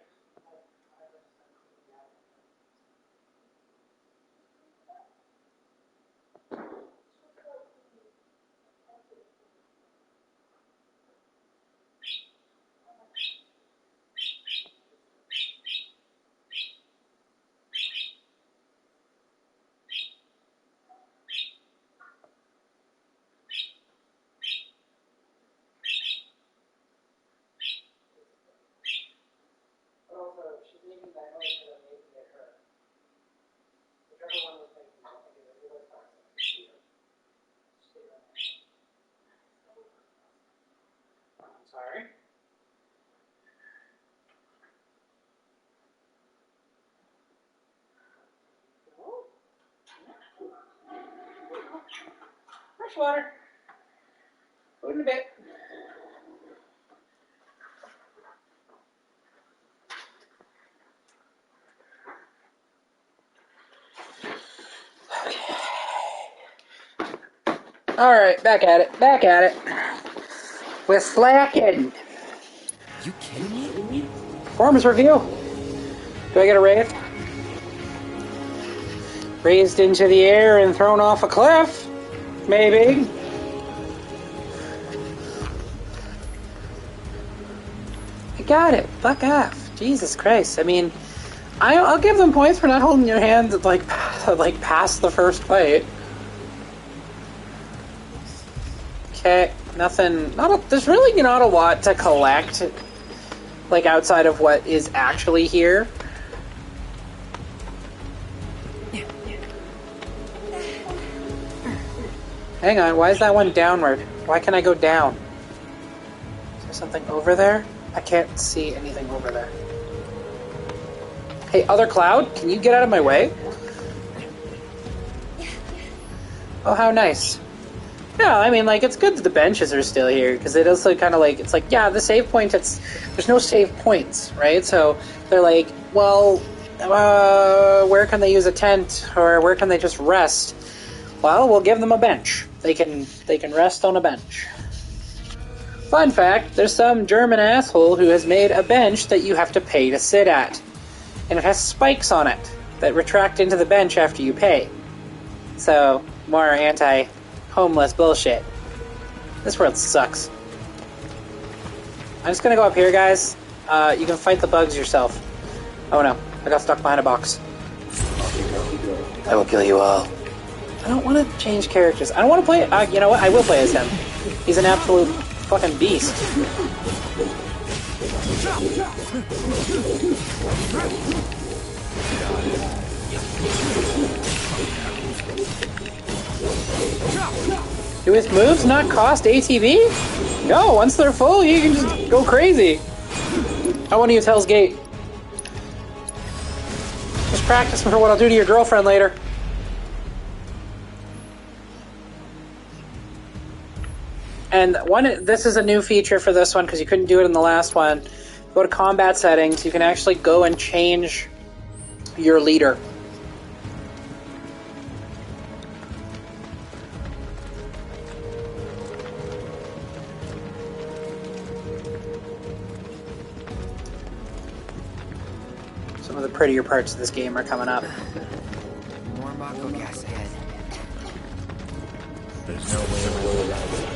But also, she's leaving that noise for them maybe get her. Whichever one was thinking, I think it was toxic. I'm sorry. Fresh water. Food in a bit. Alright, back at it. We're slacking. You kidding me? Performance review. Do I get a raise? Raised into the air and thrown off a cliff? Maybe. got it. Fuck off. Jesus Christ. I mean, I'll give them points for not holding your hand like past the first fight. Okay, nothing. There's really not a lot to collect, like outside of what is actually here. Hang on, why is that one downward? Why can I go down? Is there something over there? I can't see anything over there. Hey, other cloud, can you get out of my way? Oh, how nice. Yeah, I mean, like, it's good that the benches are still here, because it also kind of like, it's like, yeah, the save point, there's no save points, right? So they're like, well, where can they use a tent, or where can they just rest? Well, we'll give them a bench. They can rest on a bench. Fun fact, there's some German asshole who has made a bench that you have to pay to sit at. And it has spikes on it that retract into the bench after you pay. So, more anti-homeless bullshit. This world sucks. I'm just gonna go up here, guys. You can fight the bugs yourself. Oh no, I got stuck behind a box. I will kill you all. I don't want to change characters. I don't want to play... you know what? I will play as him. He's an absolute fucking beast. Do his moves not cost ATB? No, once they're full, you can just go crazy. I want to use Hell's Gate. Just practice for what I'll do to your girlfriend later. And this is a new feature for this one because you couldn't do it in the last one. Go to combat settings, you can actually go and change your leader. Some of the prettier parts of this game are coming up. More Mako gas ahead. There's no way around it.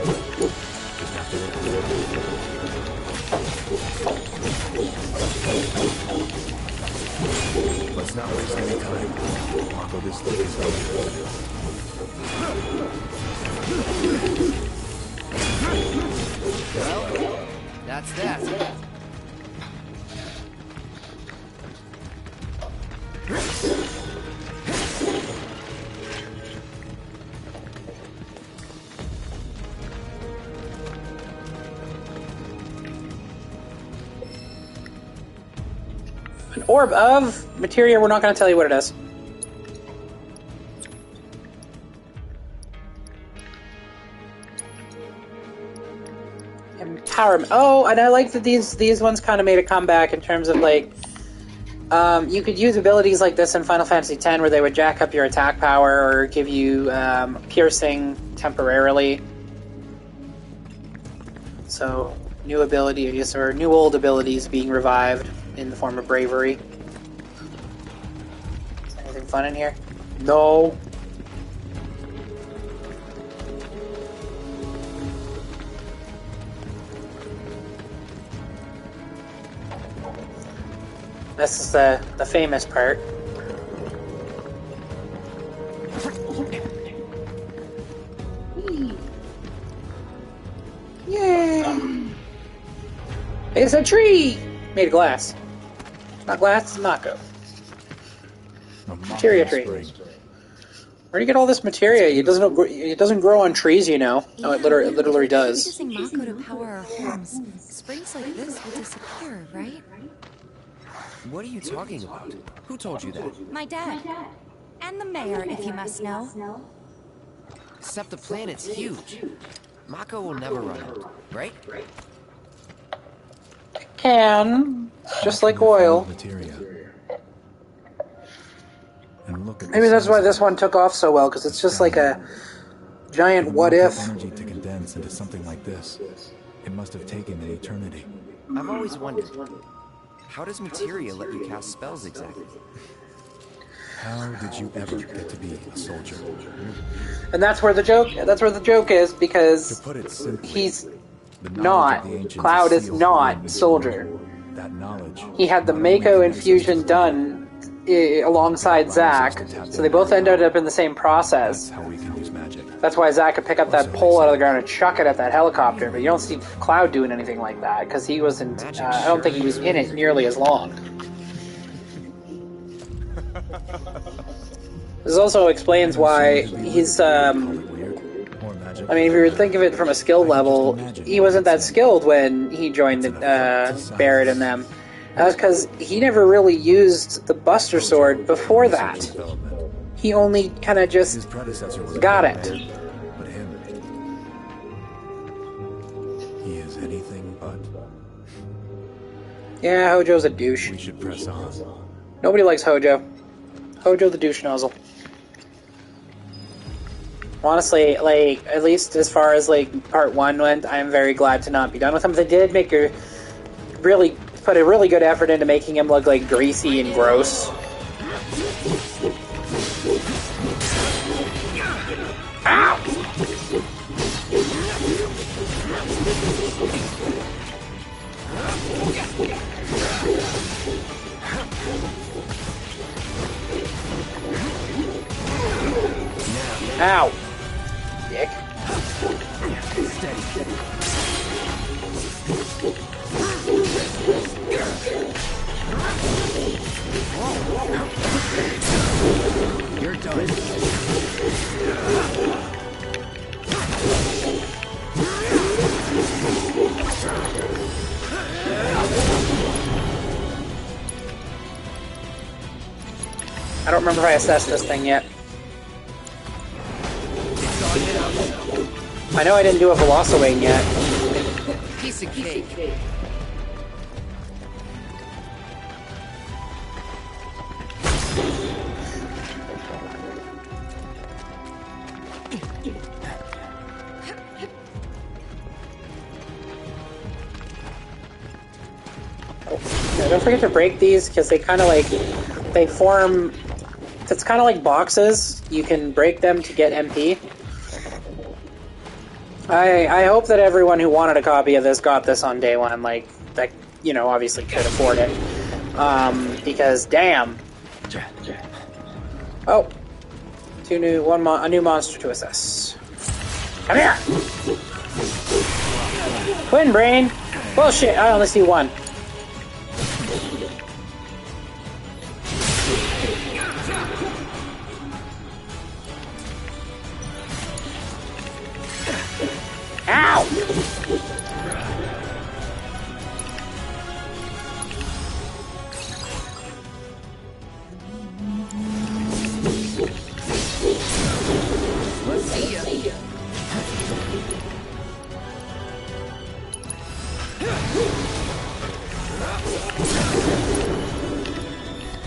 Let's not waste any time. Mako, this thing is over. Well, that's that. An orb of materia, we're not going to tell you what it is. Empowerment. Oh, and I like that these ones kind of made a comeback in terms of like, you could use abilities like this in Final Fantasy X where they would jack up your attack power or give you piercing temporarily. So, new abilities or new old abilities being revived in the form of bravery. Is there anything fun in here? No. This is the famous part. Yay! It's a tree! Made of glass. Not glass, it's Mako. Materia tree. Where do you get all this materia? It doesn't grow on trees, you know. No, it literally does. Using Mako to power our homes, springs like this will disappear, right? What are you talking about? Who told you that? My dad. And the mayor, if you must know. Except the planet's huge. Mako will never run out, right? Can. Just like oil. Materia. And look at Maybe that's why this one took off so well, because it's just like a giant what if. Energy to condense into something like this. It must have taken an eternity. I've always wondered, how does materia let you cast spells exactly? How did you ever get to be a soldier? And that's where the joke is, because to put it simply, he's not. Cloud is not soldier. that knowledge. he had the not only Mako reduces infusion his done alongside Zack, so they both ended up in the same process. That's how we can use magic. That's why Zack could pick up that pole out of the ground and chuck it at that helicopter, but you don't see Cloud doing anything like that, because he wasn't, I don't think he was in it nearly as long. This also explains why he's, I mean, if you think of it from a skill level, he wasn't that skilled when he joined Barrett and them. That was because he never really used the Buster Sword before that. He only kind of just got it. But him, he is anything but. Yeah, Hojo's a douche. We should press on. Nobody likes Hojo. Hojo the douche nozzle. Honestly, like, at least as far as, like, part 1 went, I am very glad to not be done with him. They did make a really, put a really good effort into making him look, like, greasy and gross. Ow! Ow! Dick. You're done. I don't remember if I assessed this thing yet. I know I didn't do a Velociraptor yet. Piece of cake. Yeah, don't forget to break these, because they kind of like, they form, it's kind of like boxes. You can break them to get MP. I hope that everyone who wanted a copy of this got this on day one, like, that, you know, obviously could afford it. Because, damn. Oh. A new monster to assess. Come here! Twin Brain! Bullshit, I only see one. Ow! Let's see ya.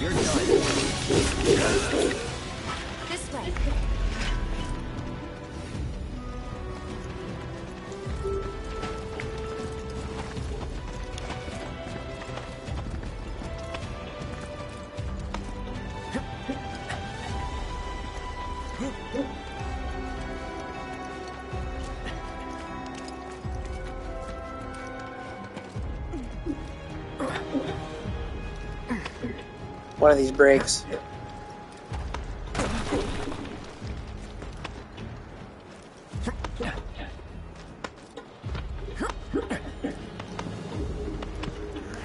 You're done. This way. One of these breaks.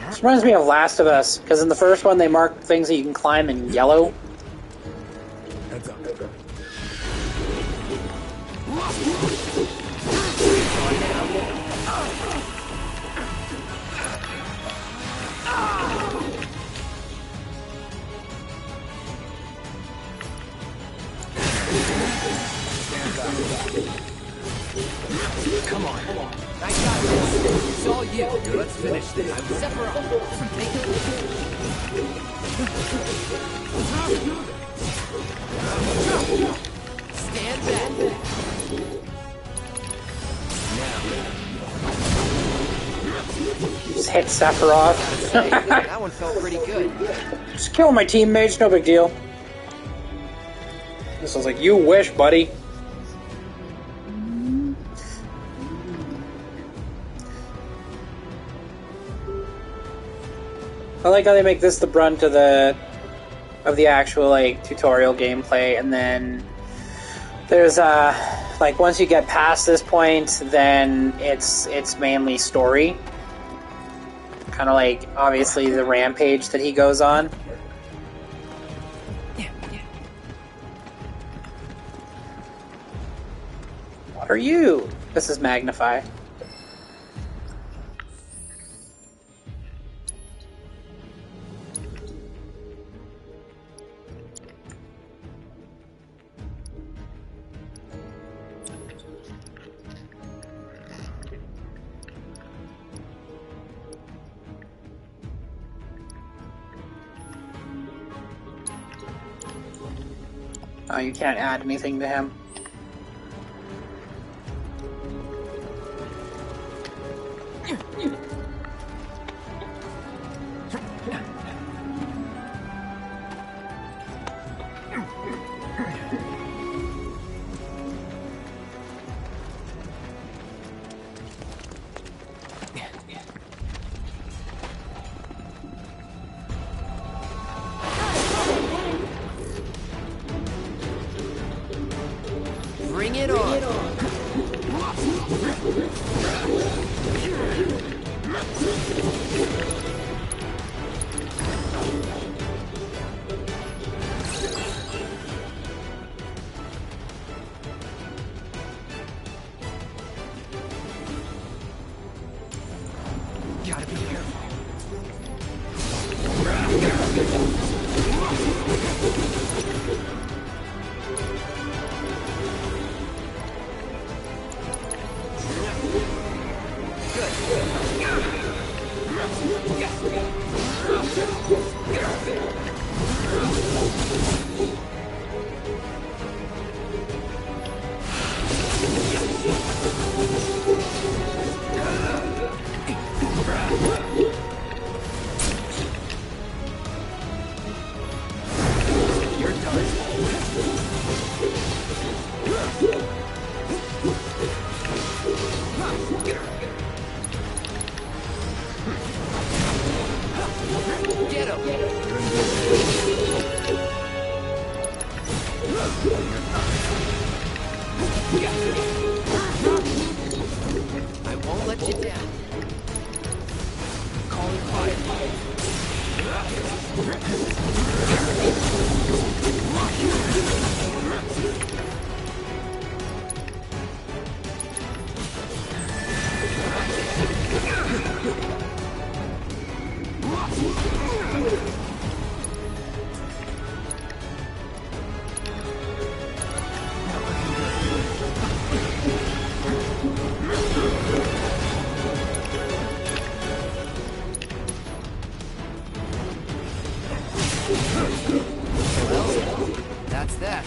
This reminds me of Last of Us, because in the first one they mark things that you can climb in yellow. Heads up. Come on. I got this. It's all you. Let's finish this. Sephiroth. Stand back. Just hit Sephiroth. That one felt pretty good. Just kill my teammates, no big deal. This was like, you wish, buddy. I like how they make this the brunt of the actual like tutorial gameplay, and then there's like once you get past this point, then it's mainly story. Kind of like obviously the rampage that he goes on. What are you? This is Magnify. Oh, you can't add anything to him. Bring it on. Gotta be careful. I won't let you down. Calling fire. Well, that's that.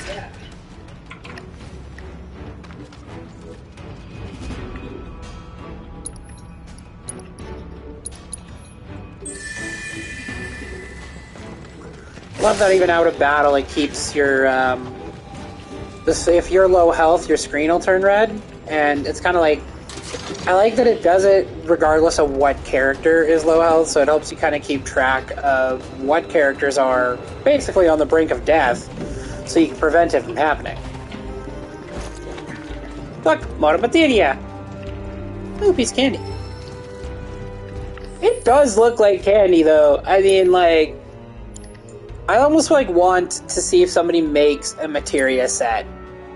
Love that even out of battle it keeps your if you're low health, your screen will turn red, and it's kind of like, I like that it does it regardless of what character is low health, so it helps you kind of keep track of what characters are basically on the brink of death, so you can prevent it from happening. Look, more materia! Ooh, piece of candy. It does look like candy, though. I mean, like, I almost like want to see if somebody makes a materia set.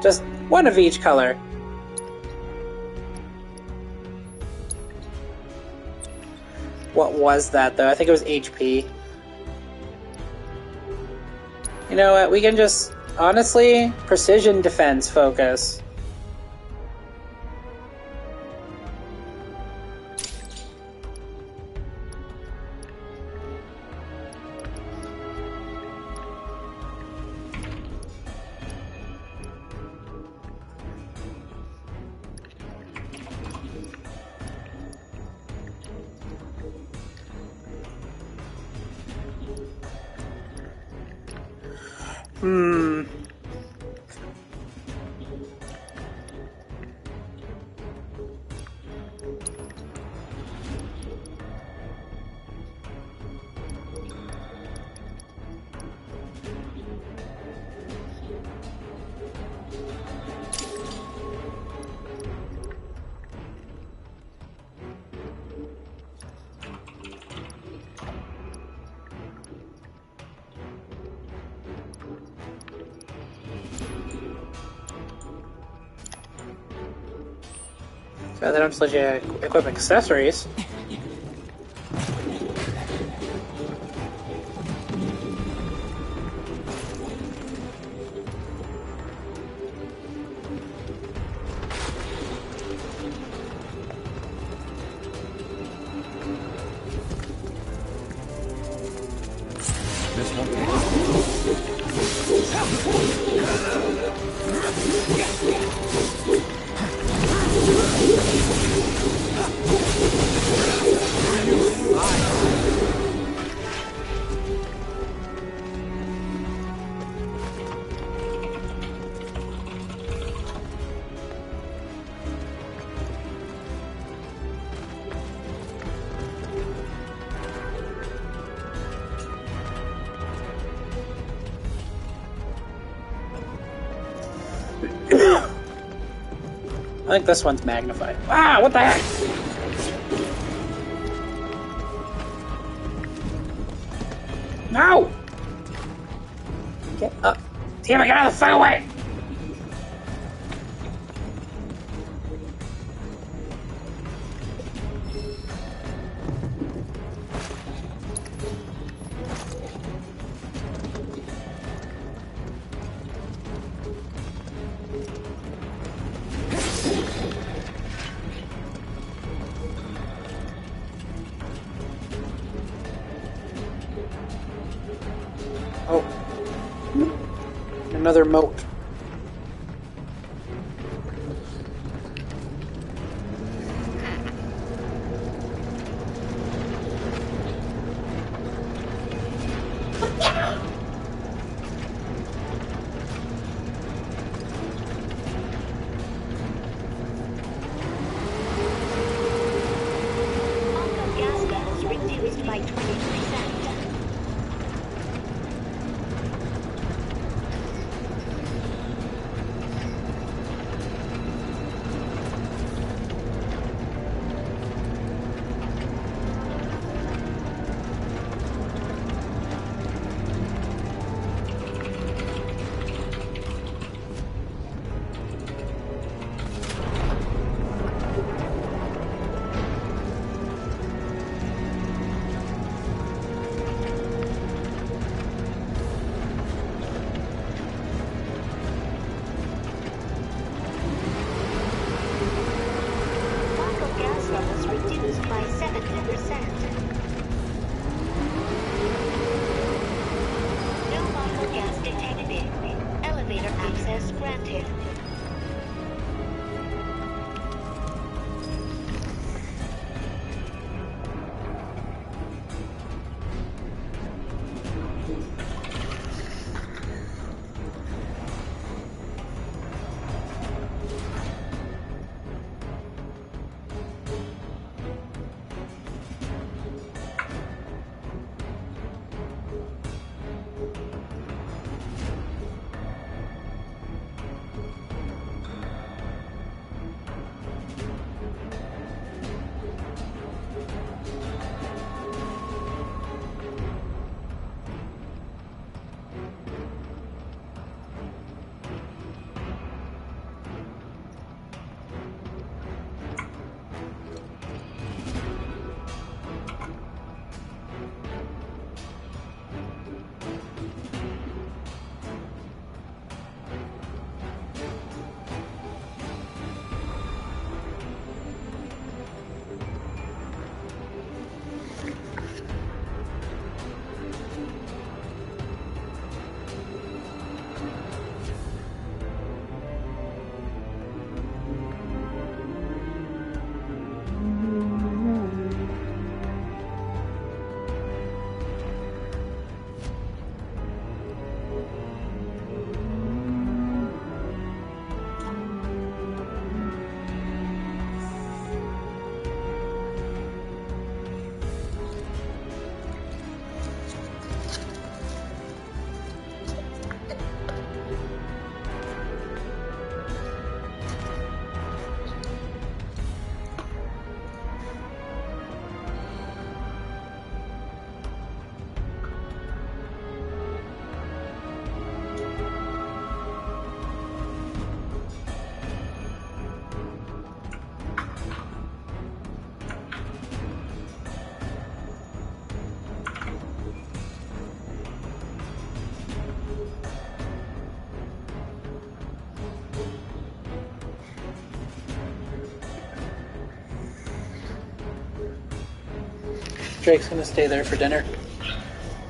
Just one of each color. What was that, though? I think it was HP. You know what? We can just, honestly, precision defense focus. So they don't just let you equip accessories. This won't take us. I think this one's magnified. Ah, what the heck? No! Get up. Damn it, get out of the fucking way! Oh. Another moat. Gas levels reduced by 20%. Gas levels reduced by 70%. No local gas detected. Elevator access granted. Drake's gonna stay there for dinner.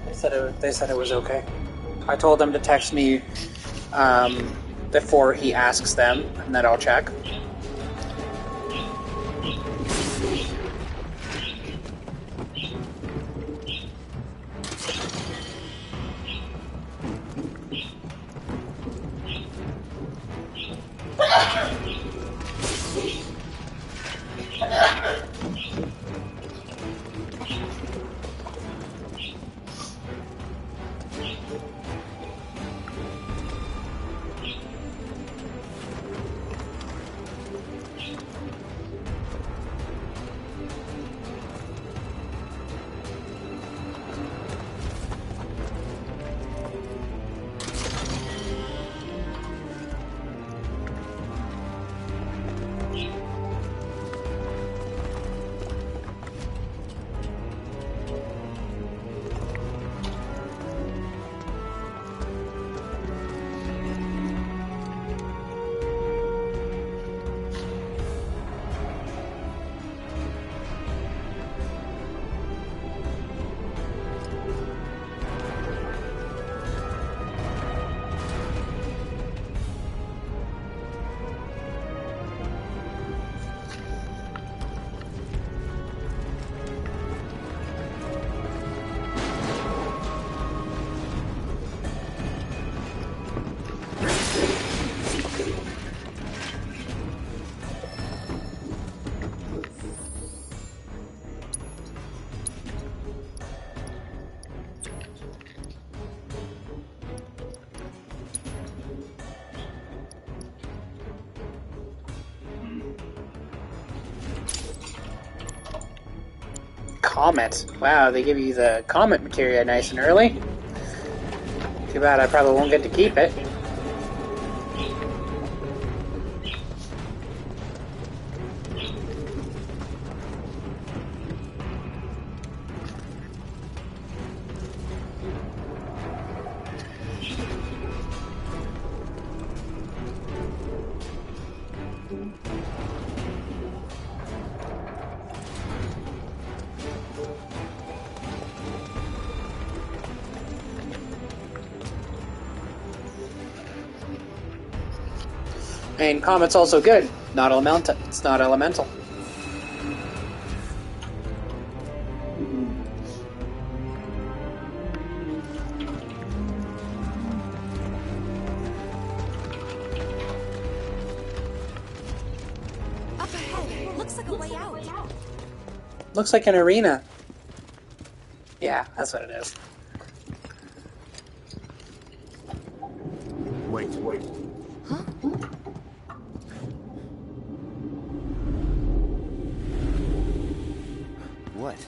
They said it was okay. I told them to text me before he asks them, and then I'll check. Comet. Wow, they give you the comet materia nice and early. Too bad I probably won't get to keep it. I mean, Comet's also good. Not elemental. It's not elemental. Up ahead. Looks like a way out. Looks like an arena. Yeah, that's what it is. Wait. Huh? What?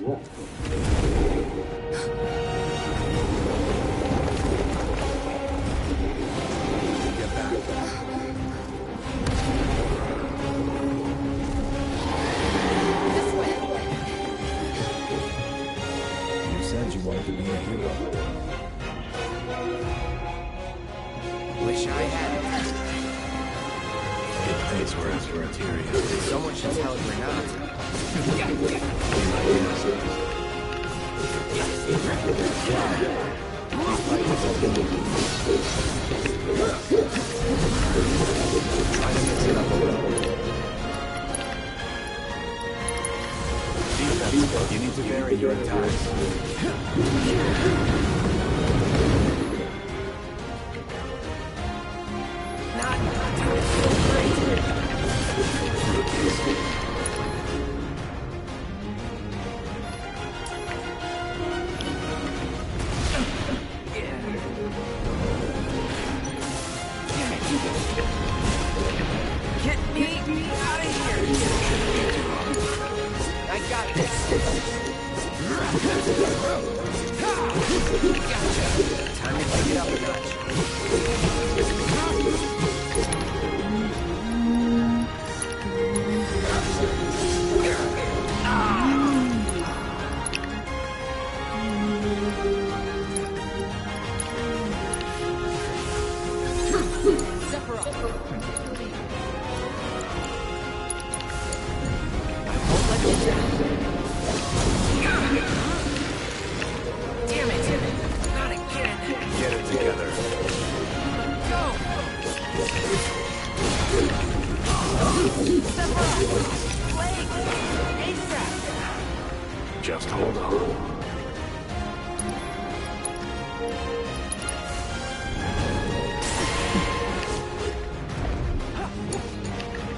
Get back. This way. You said you wanted to be a hero. Wish I had It pays for extra material. it. Someone should tell her not. Try to mix it up a little. Defense, you need to vary your attacks. Just hold on.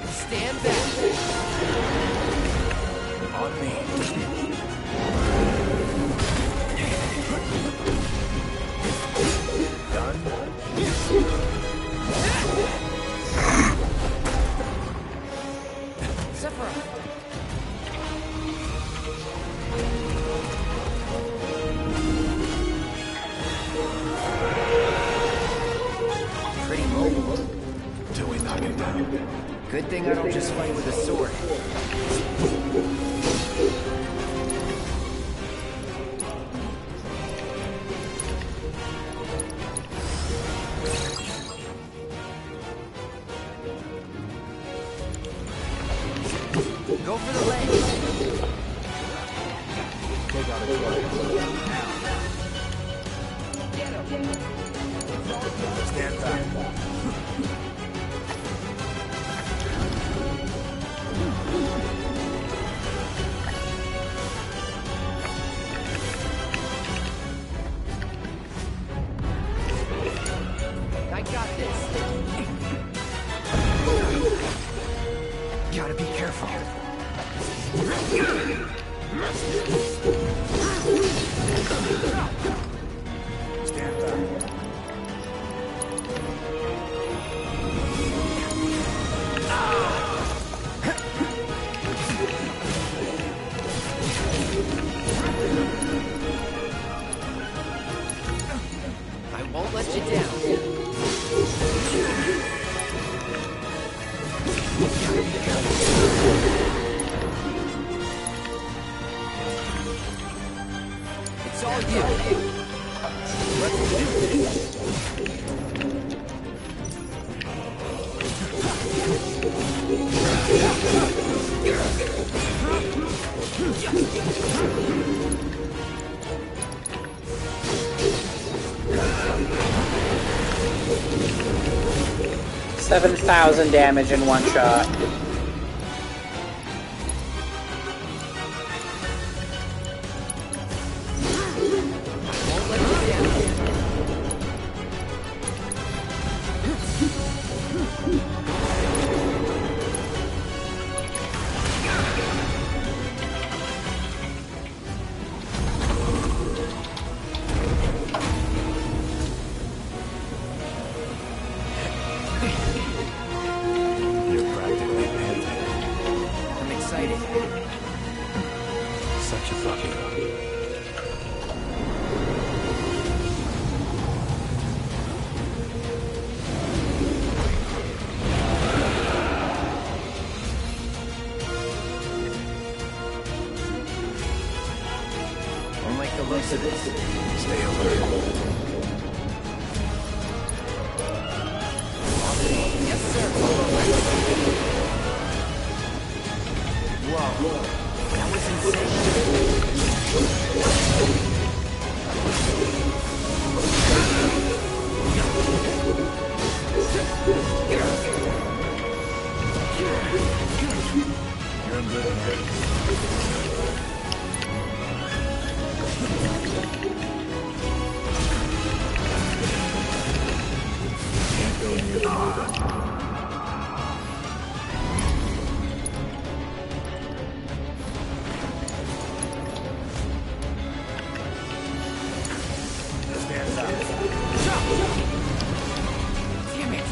Stand back. On me. Pretty mobile. Till we knock him down. Good thing I don't just fight with a sword. Go for the leg. Take out a sword. Stand back. I got this. Gotta be careful. Stand back. I won't let you down. It's all you. Let's do this. $7,000 damage in one shot. Won't let you down. You're practically panting. I'm excited. Such a fucking... Don't like the looks of this. Stay alert. Yes, sir. Whoa. That was insane. You're in good hands. Can't go near the motor. Stand up. Damn it.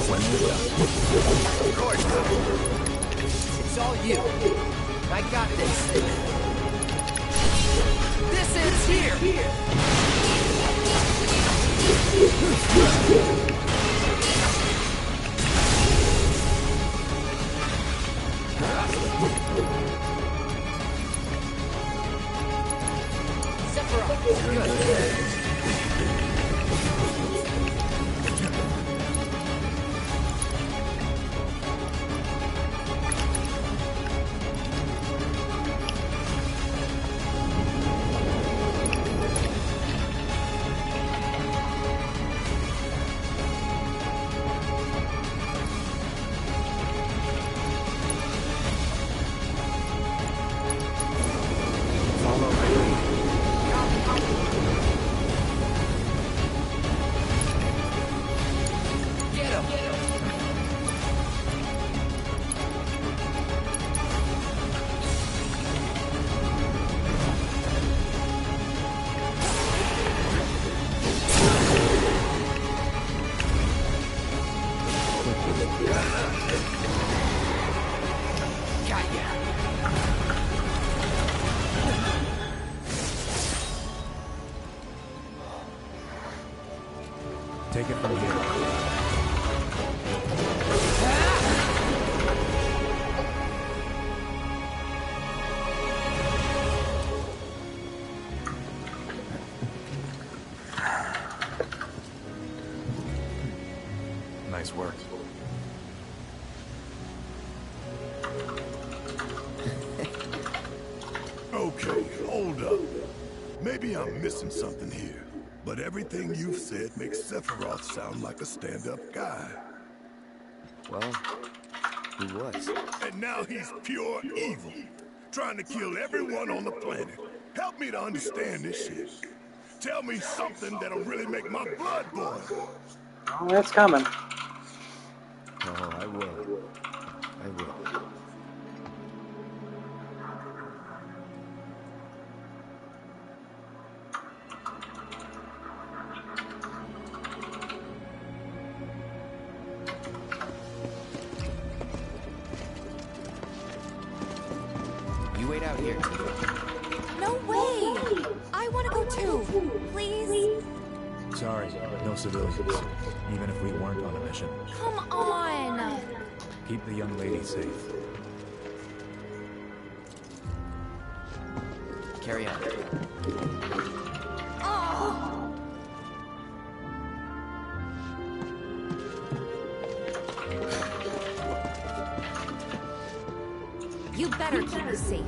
When we're done. Of course. It's all you. I got this. This ends here. Sephiroth. Good. Take it from here. Nice work. Okay, hold up. Maybe I'm missing something here, but everything you've said makes Sephiroth sound like a stand-up guy. Well, he was. And now he's pure evil, trying to kill everyone on the planet. Help me to understand this shit. Tell me something that'll really make my blood boil. Oh, that's coming. Oh, I will. I will. You wait out here. No way! I want to go too. Please? Sorry, no civilians. Even if we weren't on a mission. Come on! Keep the young lady safe. Carry on. Oh! You better keep me safe.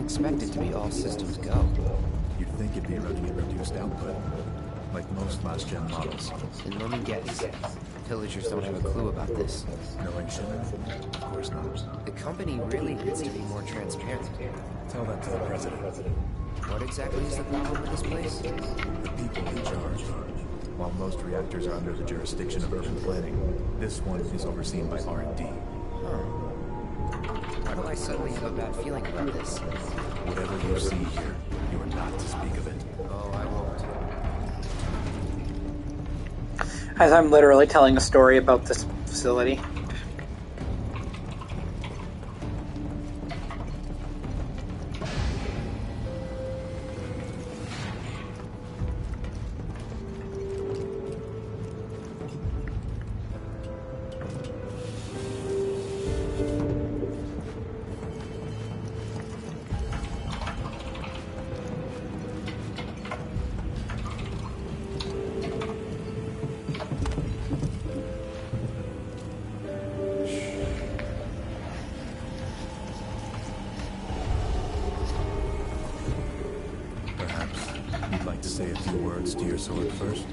Expect it to be all systems go. You'd think it'd be running at reduced output, like most last-gen models. And let me guess, pillagers don't have a clue about this. Knowing Shinra? Of course not. The company really needs to be more transparent. Tell that to the president. What exactly is the problem with this place? The people in charge. While most reactors are under the jurisdiction of urban planning, this one is overseen by R&D. Huh. Why do I suddenly have a bad feeling about this? Whatever you see here, you are not to speak of it. Oh, I won't. As I'm literally telling a story about this facility. Say a few words to your sword first.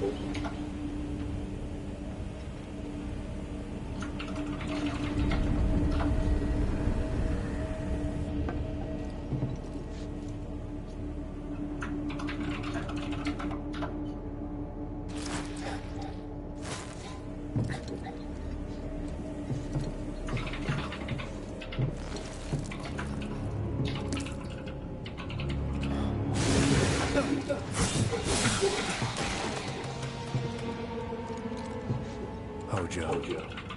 Hojo,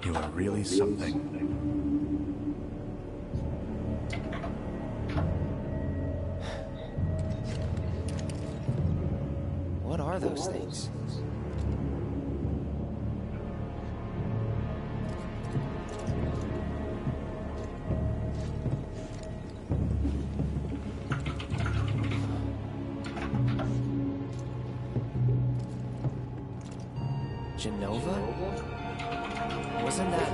you are really something. What are those things? Genova? Wasn't that...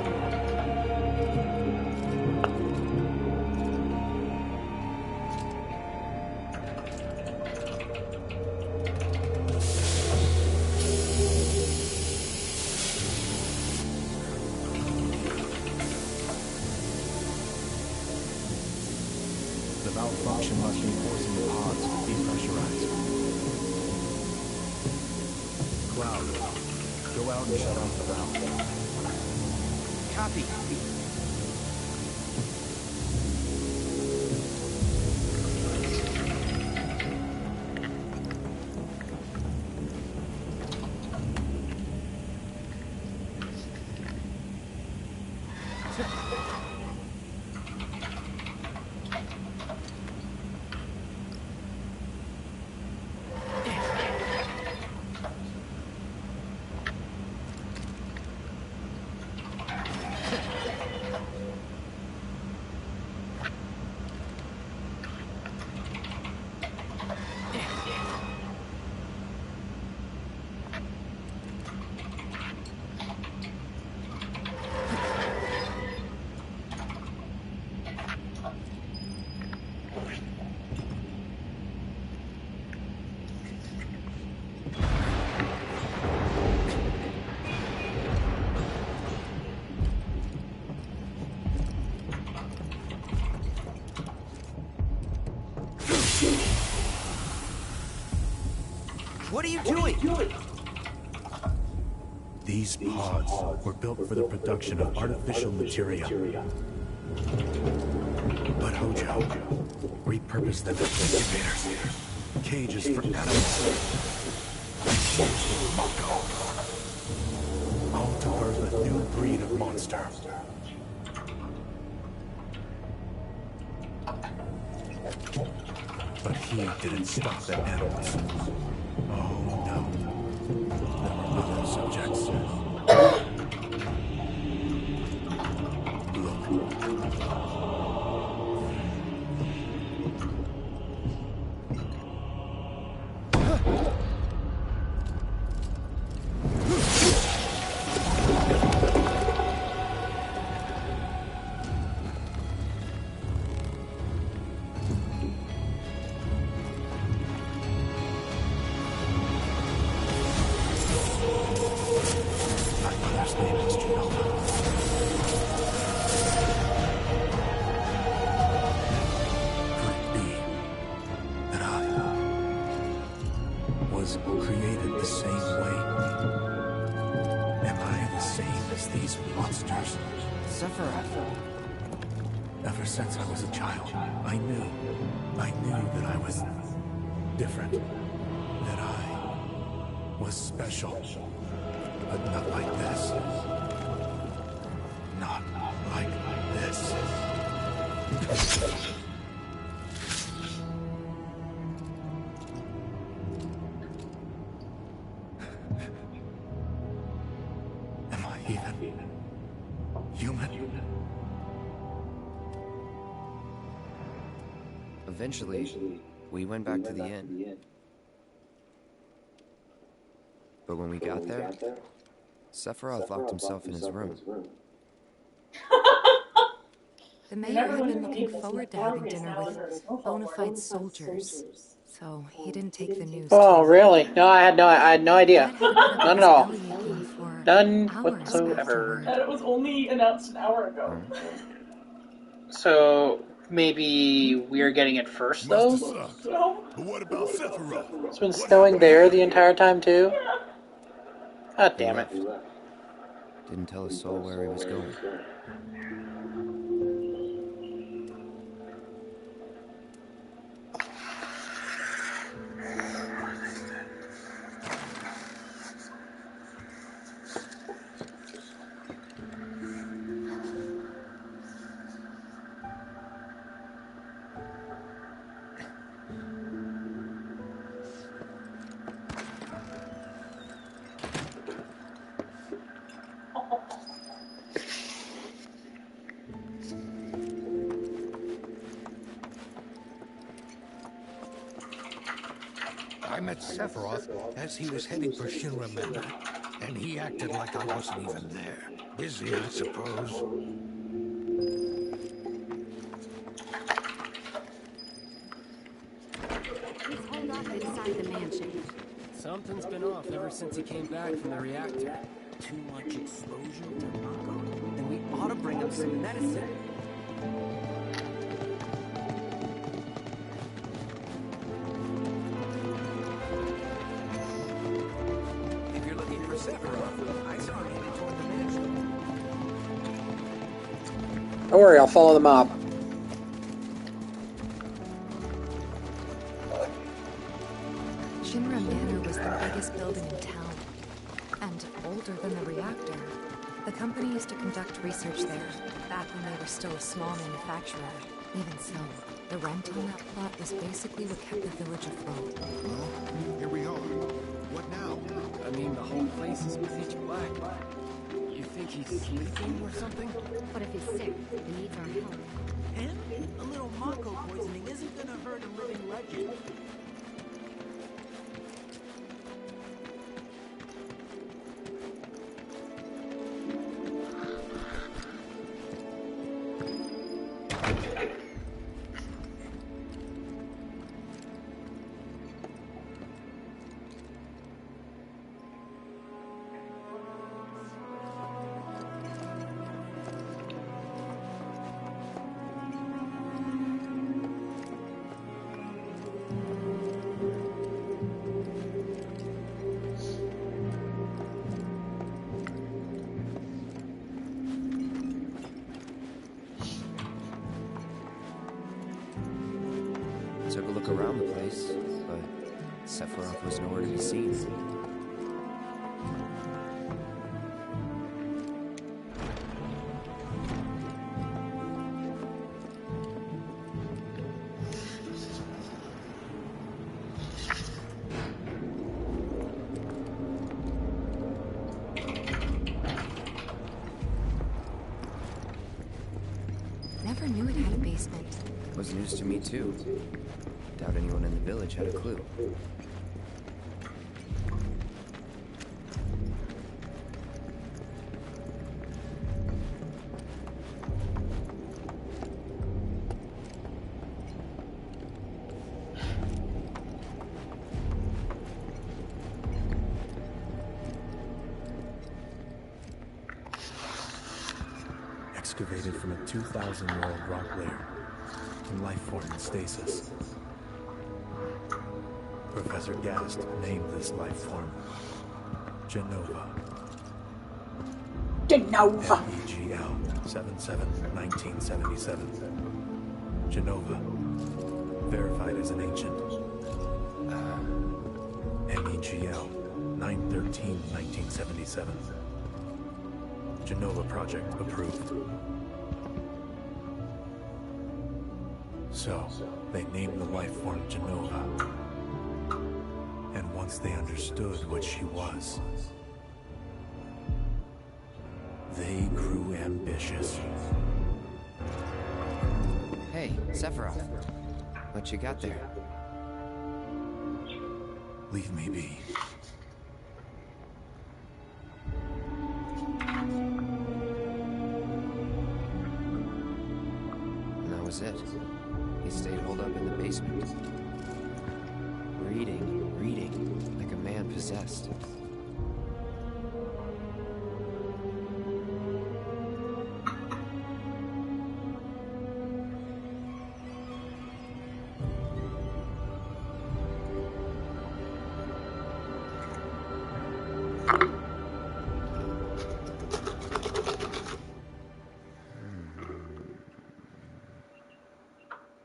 The malfunction must be forcing the pods to depressurize. Cloud, go out and shut off the valve. Copy. What are you doing? These pods were built for the production of artificial materia. But Hojo repurposed them as incubators, cages for animals, Mako, all to birth a new breed of monster. But he didn't stop at animals. Oh no. There were other subjects. Look. Created the same way? Am I the same as these monsters? Sephiroth. Ever since I was a child, I knew that I was different. That I was special. But not like this. Not like this. Human? Eventually, we went back to the inn. But when we got there, Sephiroth locked himself in his room. The mayor had been looking forward to having dinner with bona fide soldiers, so he didn't take the news. Oh, really? No, I had no idea. None at all. None And whatsoever. it was only announced an hour ago. So maybe we're getting it first, though? But what about Sephiroth? It's been snowing there the entire time, too? God damn it. Didn't tell a soul where he was going. I met Sephiroth as he was heading for Shinra Manor, and he acted like I wasn't even there. Busy, I suppose. He's holed up inside the mansion. Something's been off ever since he came back from the reactor. Too much exposure to Mako. And we ought to bring him some medicine. If you're Don't worry, I'll follow the mob. Shinra Manor was the biggest building in town, and older than the reactor. The company used to conduct research there, back when they were still a small manufacturer. Even so, the rent on that plot was basically what kept the village afloat. Well, here we are. What now? I mean, the whole place is pitch black. You think he's sleeping or something? But if he's sick, he needs our help. Him? A little Mako poisoning isn't gonna hurt a living legend. Took a look around the place, but Sephiroth was nowhere to be seen. Never knew it had a basement. Was news to me too. Doubt anyone in the village had a clue. Excavated from a 2,000-year-old rock layer in life form in stasis. Professor Gast named this life form Genova. Genova. MEGL 77-1977. Genova. Verified as an ancient. MEGL 9/13/1977. Genova project approved. So, they named the life form Genova. And once they understood what she was, they grew ambitious. Hey, Sephiroth. What you got there? Leave me be. And that was it. He stayed holed up in the basement. Reading, like a man possessed.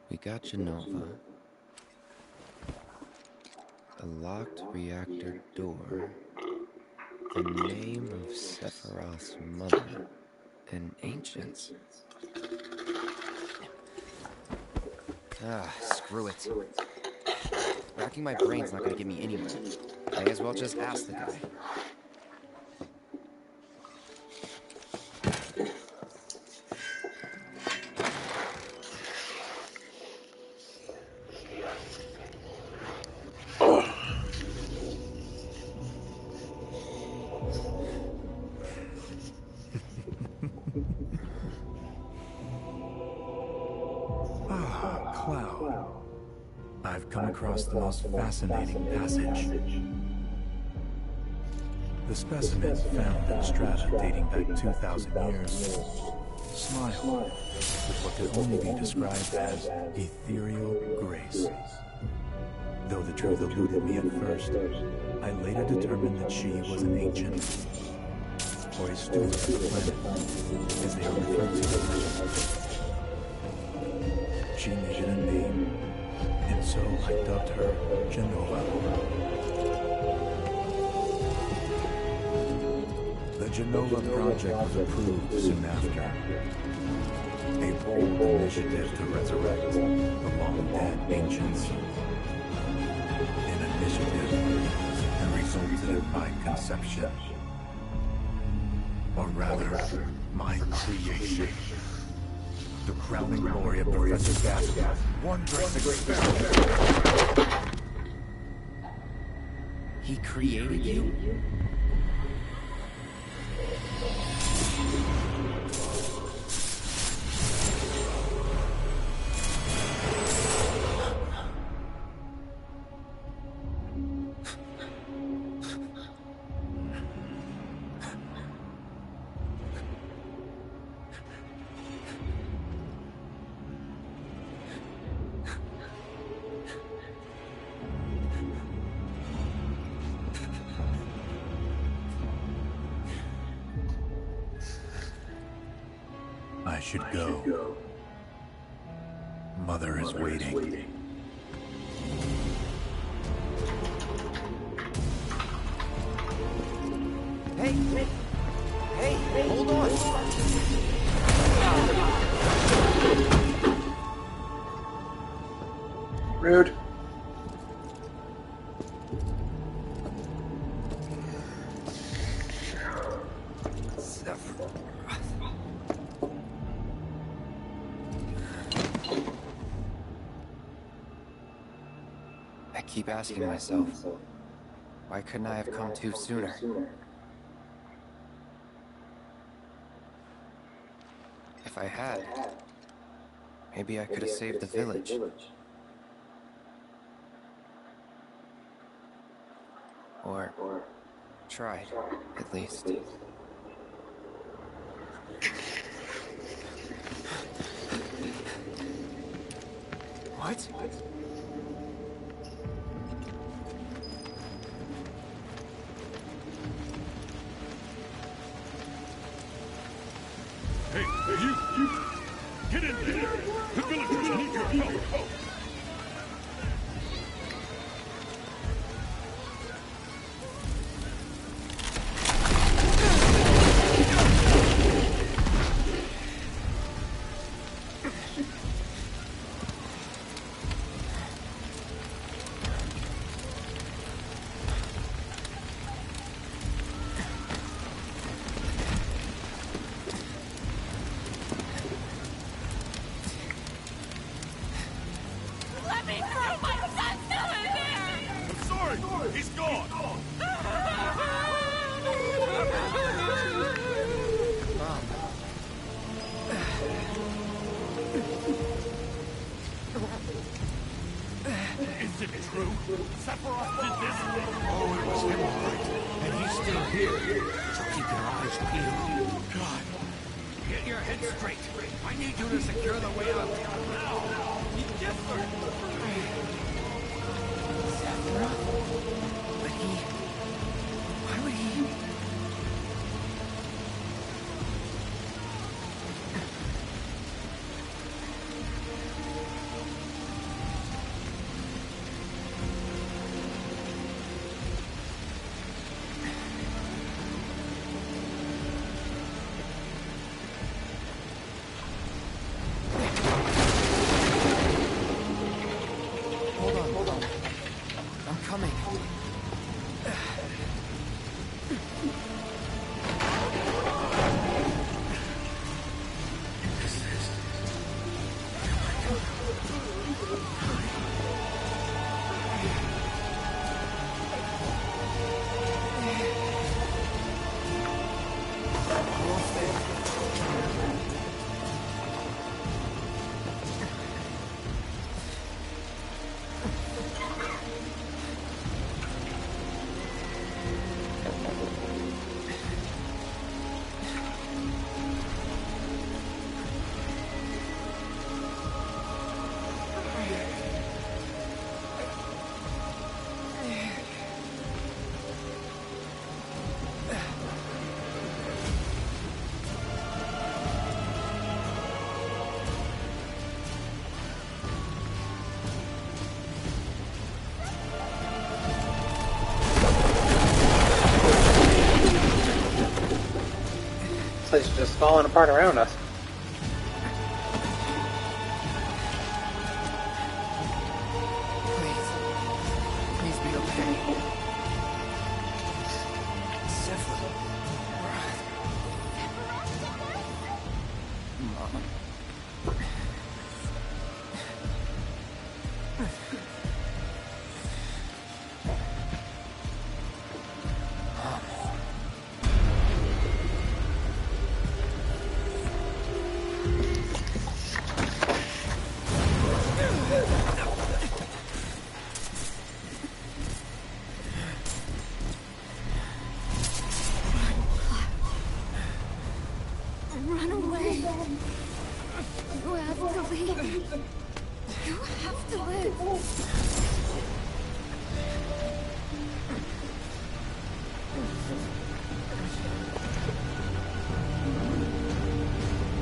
We got Genova. A locked reactor door. The name of Sephiroth's mother. And ancients. Screw it. Racking my brain's not gonna get me anywhere. May as well just ask the guy. Cloud. I've come across the most fascinating passage. The specimen found in strata dating back 2,000 years smiled with what could only be described as ethereal grace. Though the truth eluded me at first, I later determined that she was an ancient, or a steward of the planet, as they are referred to in legend. She needed a name, and so I dubbed her Genova. The Genova project was approved soon after. A bold initiative to resurrect the long-dead ancients. An initiative that resulted in my conception. Or rather, my creation. The crowning glory of Professor Gaskell's wondrous experiment. He created you? I should go. Mother is waiting. Hey, hold on! Rude. I keep asking myself, why couldn't I have come to sooner? If I had, maybe I could have saved the village. Or tried, at least. What? Hey, you! Get in there! The villagers need your help! Let me through! My son's still in there! I'm sorry! He's gone! Is it true? Sephiroth did this? Oh, it was him, all right. And he's still here. So keep your eyes peeled. God. Get your head straight. I need you to secure the way out. Now! Yes, sir! Sephiroth? But why would he... Hold on. I'm coming. is just falling apart around us. Please be okay. Sephiroth. Mom. Run away. You have to leave. You have to live.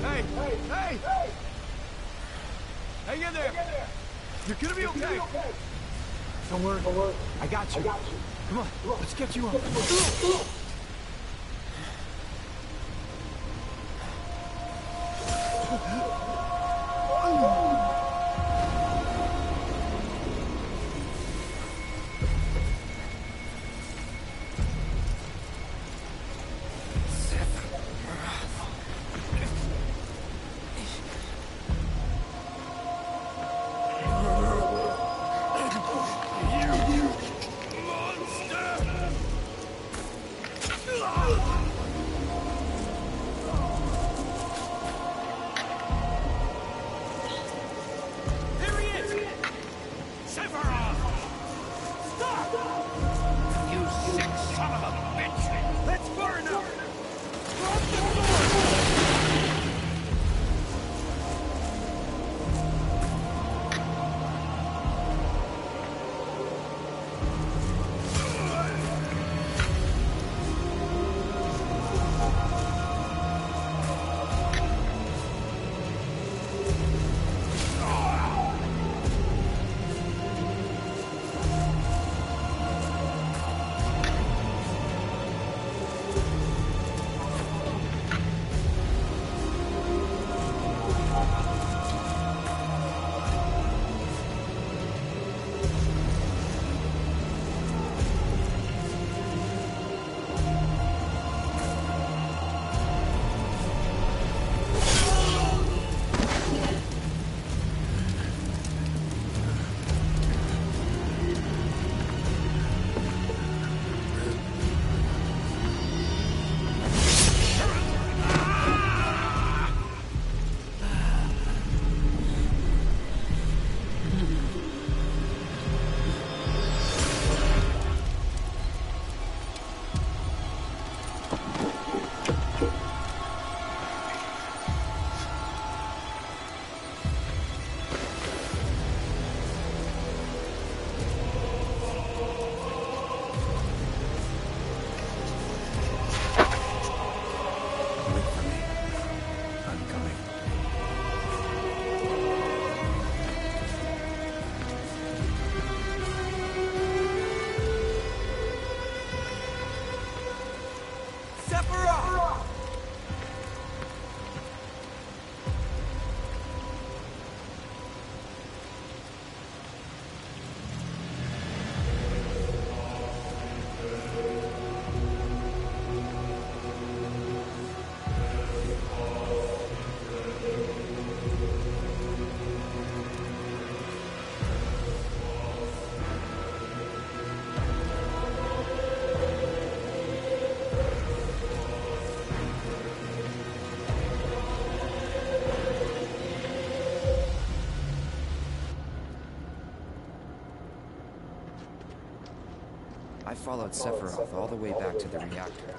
Hey! Hey! Hang in there! You're gonna be okay! Don't worry. I got you. Come on, let's get you up. Here he is! Sephiroth! Stop! You sick son of a bitch! That's far enough! Drop the I followed Sephiroth all the way back to the reactor.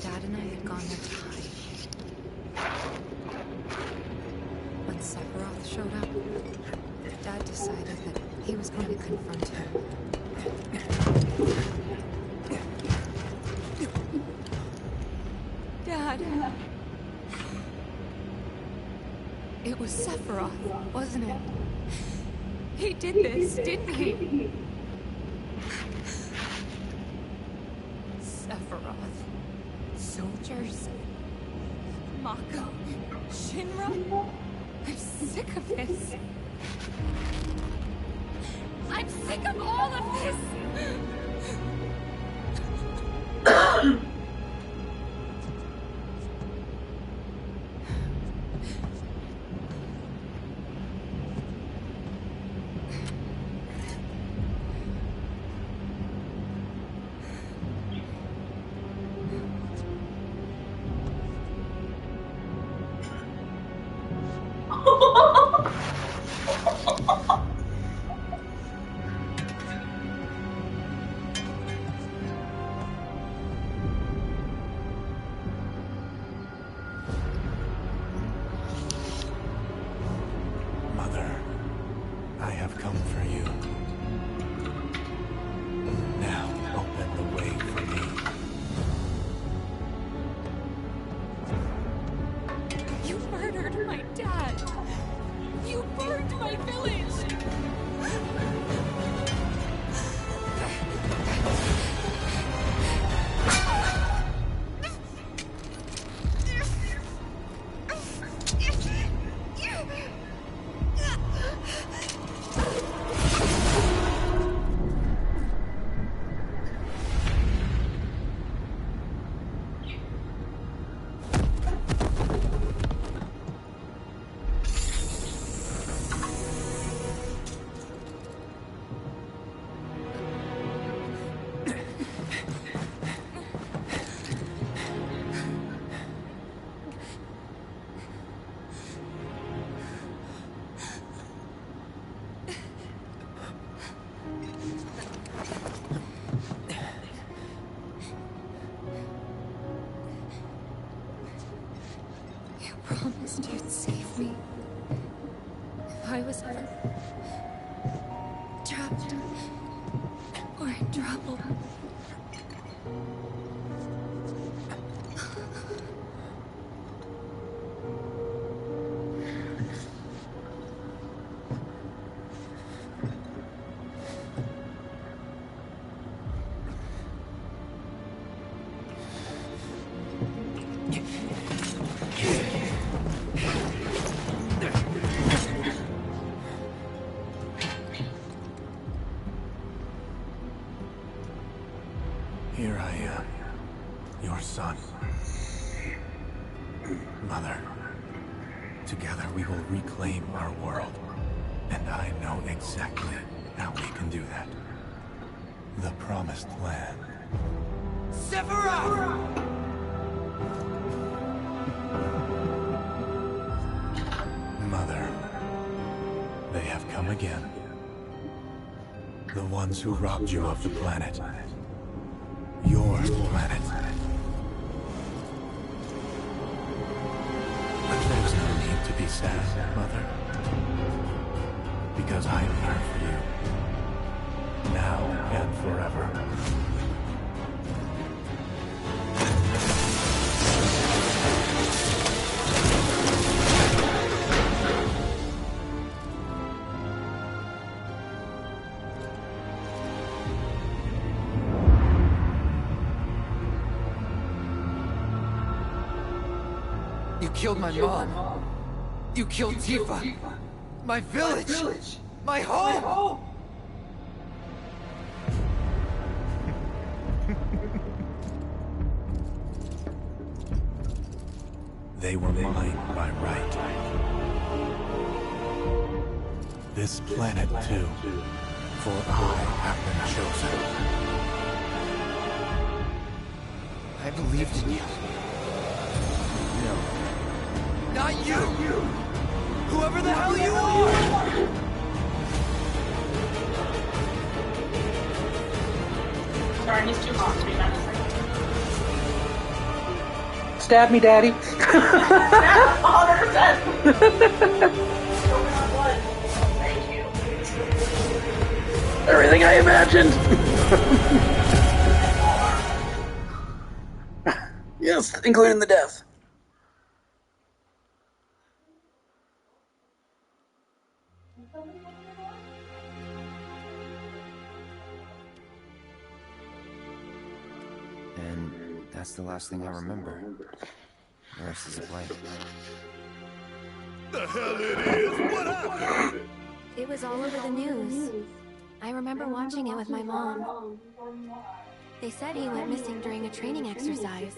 Dad and I had gone there to hide. When Sephiroth showed up, Dad decided that he was going to confront him. Dad. It was Sephiroth, wasn't it? He did this, didn't he? Sephiroth. Soldiers. Mako. Shinra. I'm sick of this. I'm sick of all of this! Mother, I have come for you. Now open the way for me. You murdered my dad! You burned my village! Promised you'd save me. If I was ever trapped or in trouble. Here I am, your son. Mother, together we will reclaim our world. And I know exactly how we can do that. The Promised Land. Sephiroth! Mother, they have come again. The ones who robbed you of the planet. Your planet. But there's no need to be sad, Mother. Because I am here for you. Now and forever. You killed my mom. You killed Tifa. My village. My home. They were mine by right. This planet too, for I have been chosen. I believed in you. No. Not you! Whoever the hell you are! Sorry, he's too hot to be nice. Stab me, Daddy. 100%. Thank you. Everything I imagined. Yes, including the death. And That's the last thing I remember. The rest is a blank. The hell it is? What happened? It was all over the news. I remember watching it with my mom. They said he went missing during a training exercise.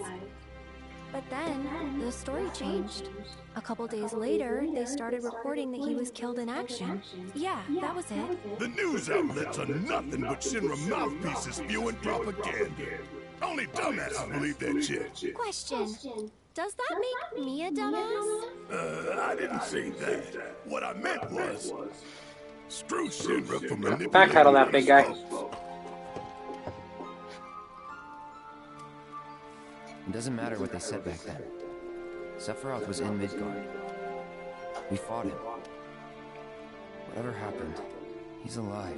But then, the story changed. A couple days later, they started reporting that he was killed in action. Yeah, that was it. The news outlets are nothing but Shinra mouthpieces spewing propaganda. Only dumbasses believe that shit. Question. Does that make me a dumbass? I didn't say that. What I meant was, screw Shinra for manipulating. Backpedal that big guy. It doesn't matter what they said back then. Sephiroth was in Midgard. We fought him. Whatever happened, he's alive.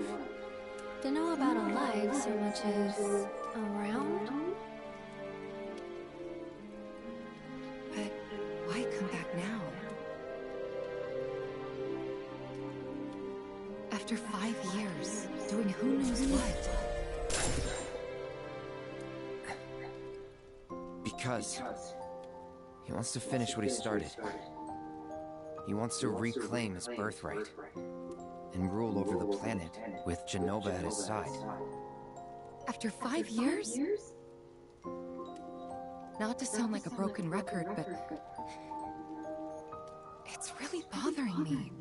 Don't know about alive so much as around? But why come back now? After 5 years, doing who knows what? Because he wants to finish what he started. He wants to reclaim his birthright and rule over the planet with Jenova at his side. After 5 years? Not to sound like a broken record, but it's really bothering me.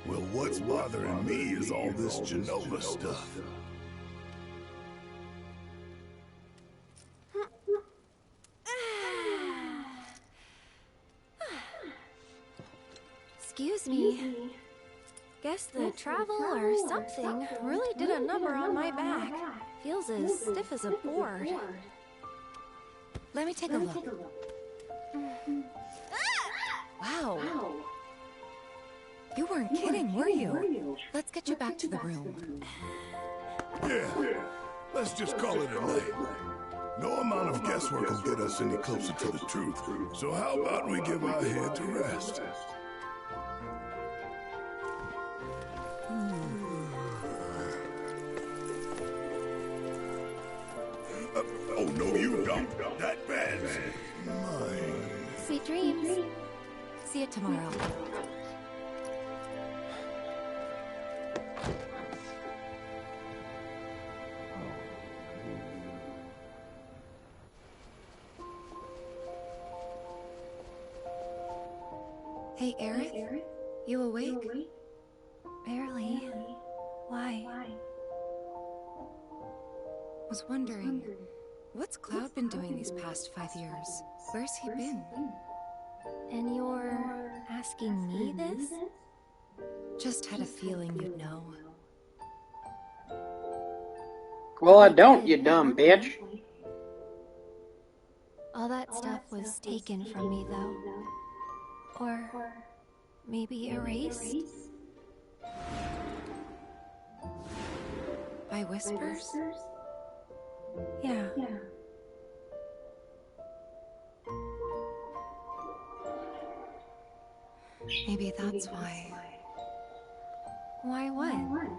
Well, what's bothering me is all this Jenova stuff. Excuse me. Guess the travel or something really did a number on my back. Feels as stiff as a board. Let me take a look. Wow. You weren't kidding, were you? Let's get you back to the room. Yeah, let's just call it a night. No amount of guesswork will get us any closer to the truth. So how about we give our head to rest? Oh, no, you don't. That bed's mine. Sweet dreams. See you tomorrow. Hey, Aerith? You awake? Barely. Why? Was wondering, what's Cloud been doing these past 5 years? Where's he been? And you're asking me this? Just had a feeling you'd know. Well, I don't, you dumb bitch. All that stuff was taken from me, though. Or maybe erased? By whispers? Yeah. Maybe that's why. Why what?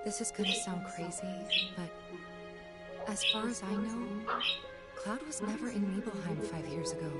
This is gonna sound crazy, but as far as I know, Cloud was never in Nibelheim 5 years ago.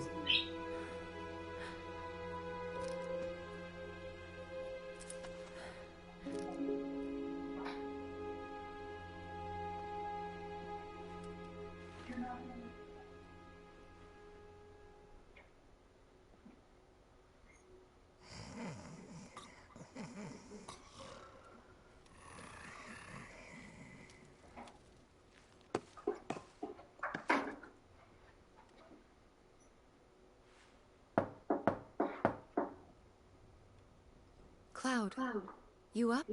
Cloud, you up?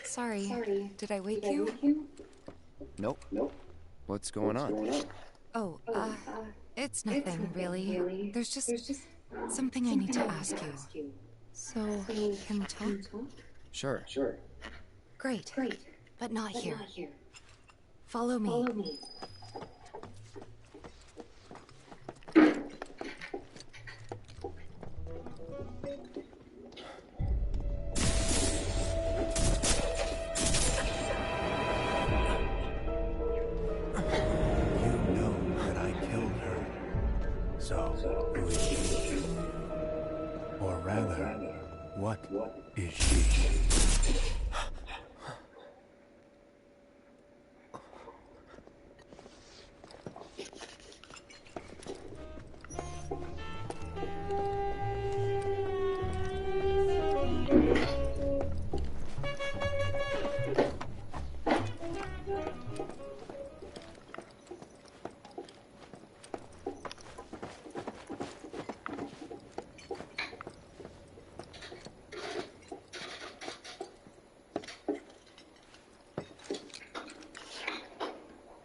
Sorry, did I wake you? Nope. What's going on? Oh, It's nothing, really. There's just something I need to ask you. So, can we talk? Sure. Great. But not here. Follow me. So, who is she? Or rather, what is she?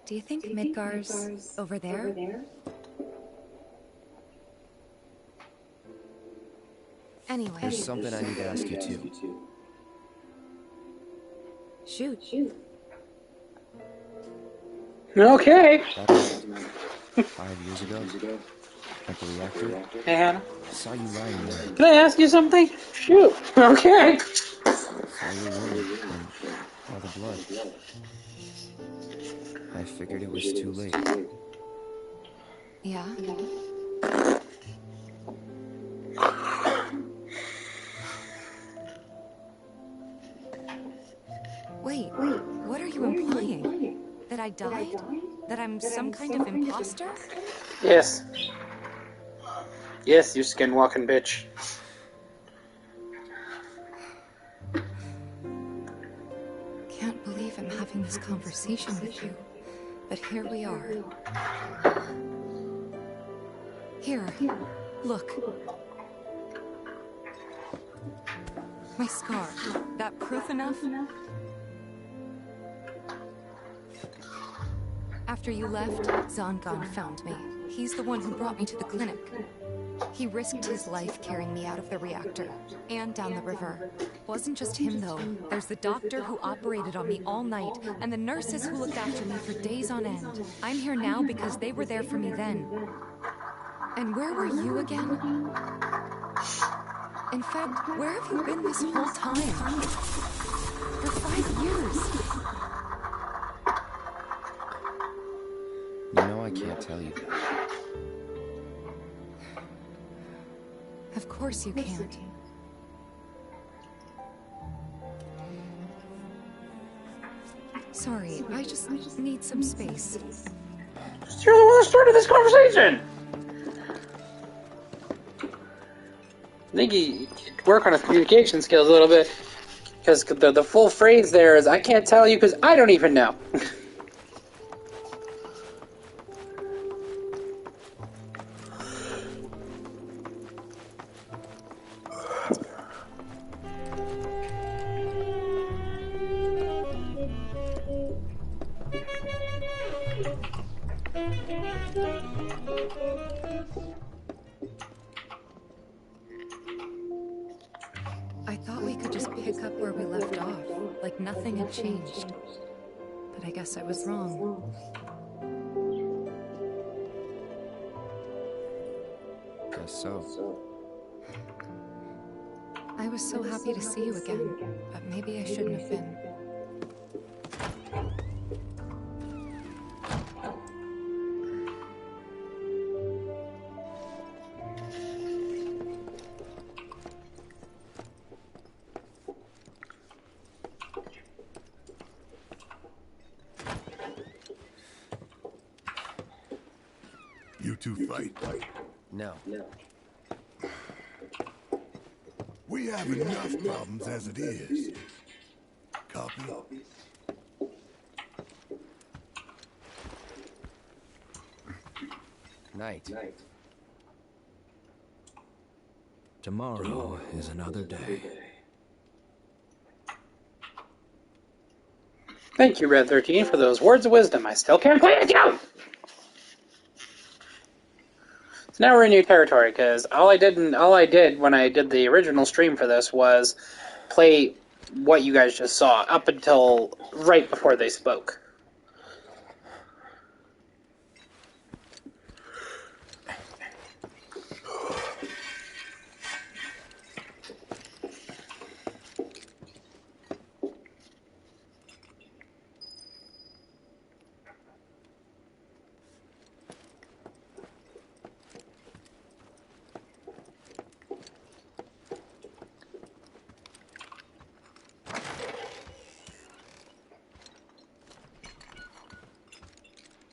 Do you think Midgar's over there? Anyway. There's something I need to ask you too. Shoot. Okay. That's 5 years ago, at the reactor. Hey, Hannah. I saw you lying there. Can I ask you something? Shoot. Okay. Saw your wound and all the blood. I figured it was too late. Yeah? Wait, what are you implying? That I died? That I'm some kind of imposter? Yes. Yes, you skin-walking bitch. Can't believe I'm having this conversation with you. But here we are. Here, look. My scar. That proof enough? After you left, Zangan found me. He's the one who brought me to the clinic. He risked his life carrying me out of the reactor and down the river. Wasn't just him, though. There's the doctor who operated on me all night, and the nurses who looked after me for days on end. I'm here now because they were there for me then. And where were you again? In fact, where have you been this whole time? For 5 years. You know I can't tell you that. Of course you can't. Sorry, I just need some space. You're the one that started this conversation! I think you could work on his communication skills a little bit. Because the full phrase there is, I can't tell you because I don't even know. I thought we could just pick up where we left off, like nothing had changed. But I guess I was wrong. Guess so. I was so happy to see you again, but maybe I shouldn't have been. You two fight. No. We have enough problems as it is. Copy? Night. Tomorrow is another day. Thank you, Red 13, for those words of wisdom. I still can't play it, you! So now we're in new territory, because all I did when I did the original stream for this was play what you guys just saw up until right before they spoke.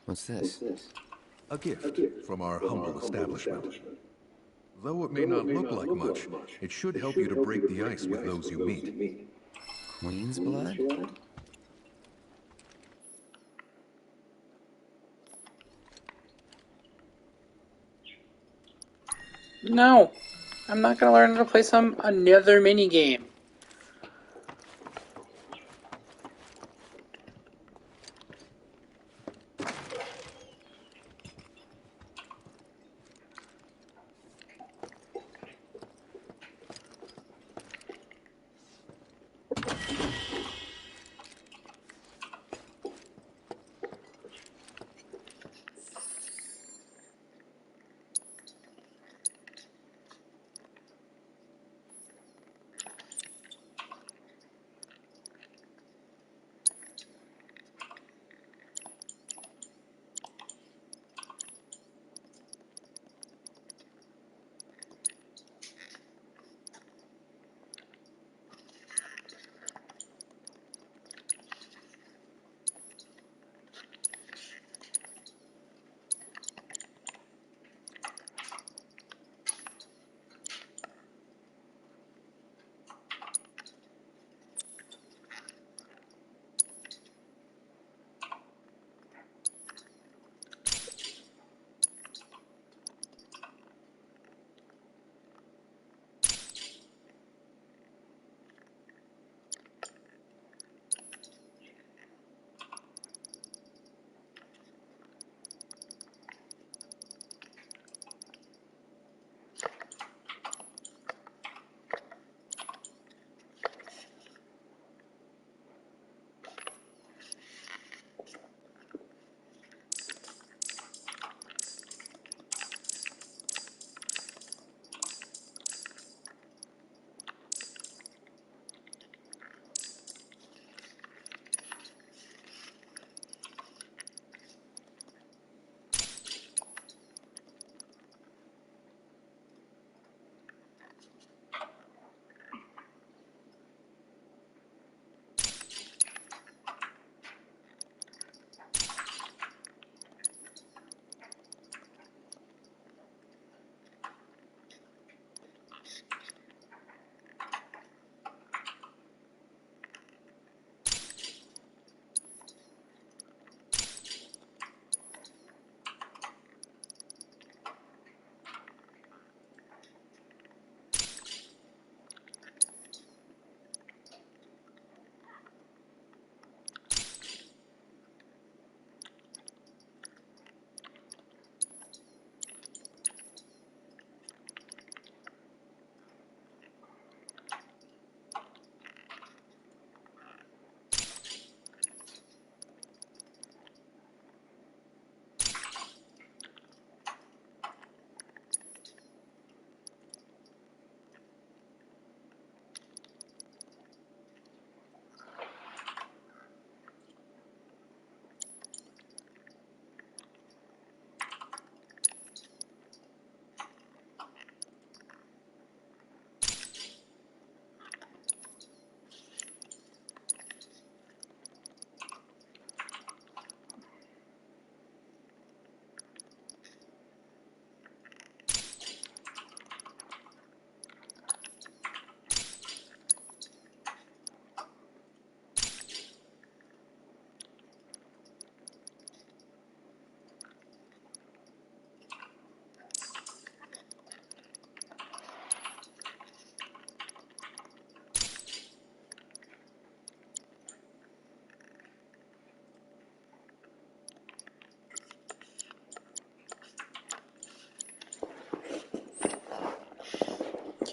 What's this? A gift from our humble establishment. Though it may not look like much, it should help you to break the ice with those you meet. Queen's blood? No, I'm not going to learn how to play another mini game.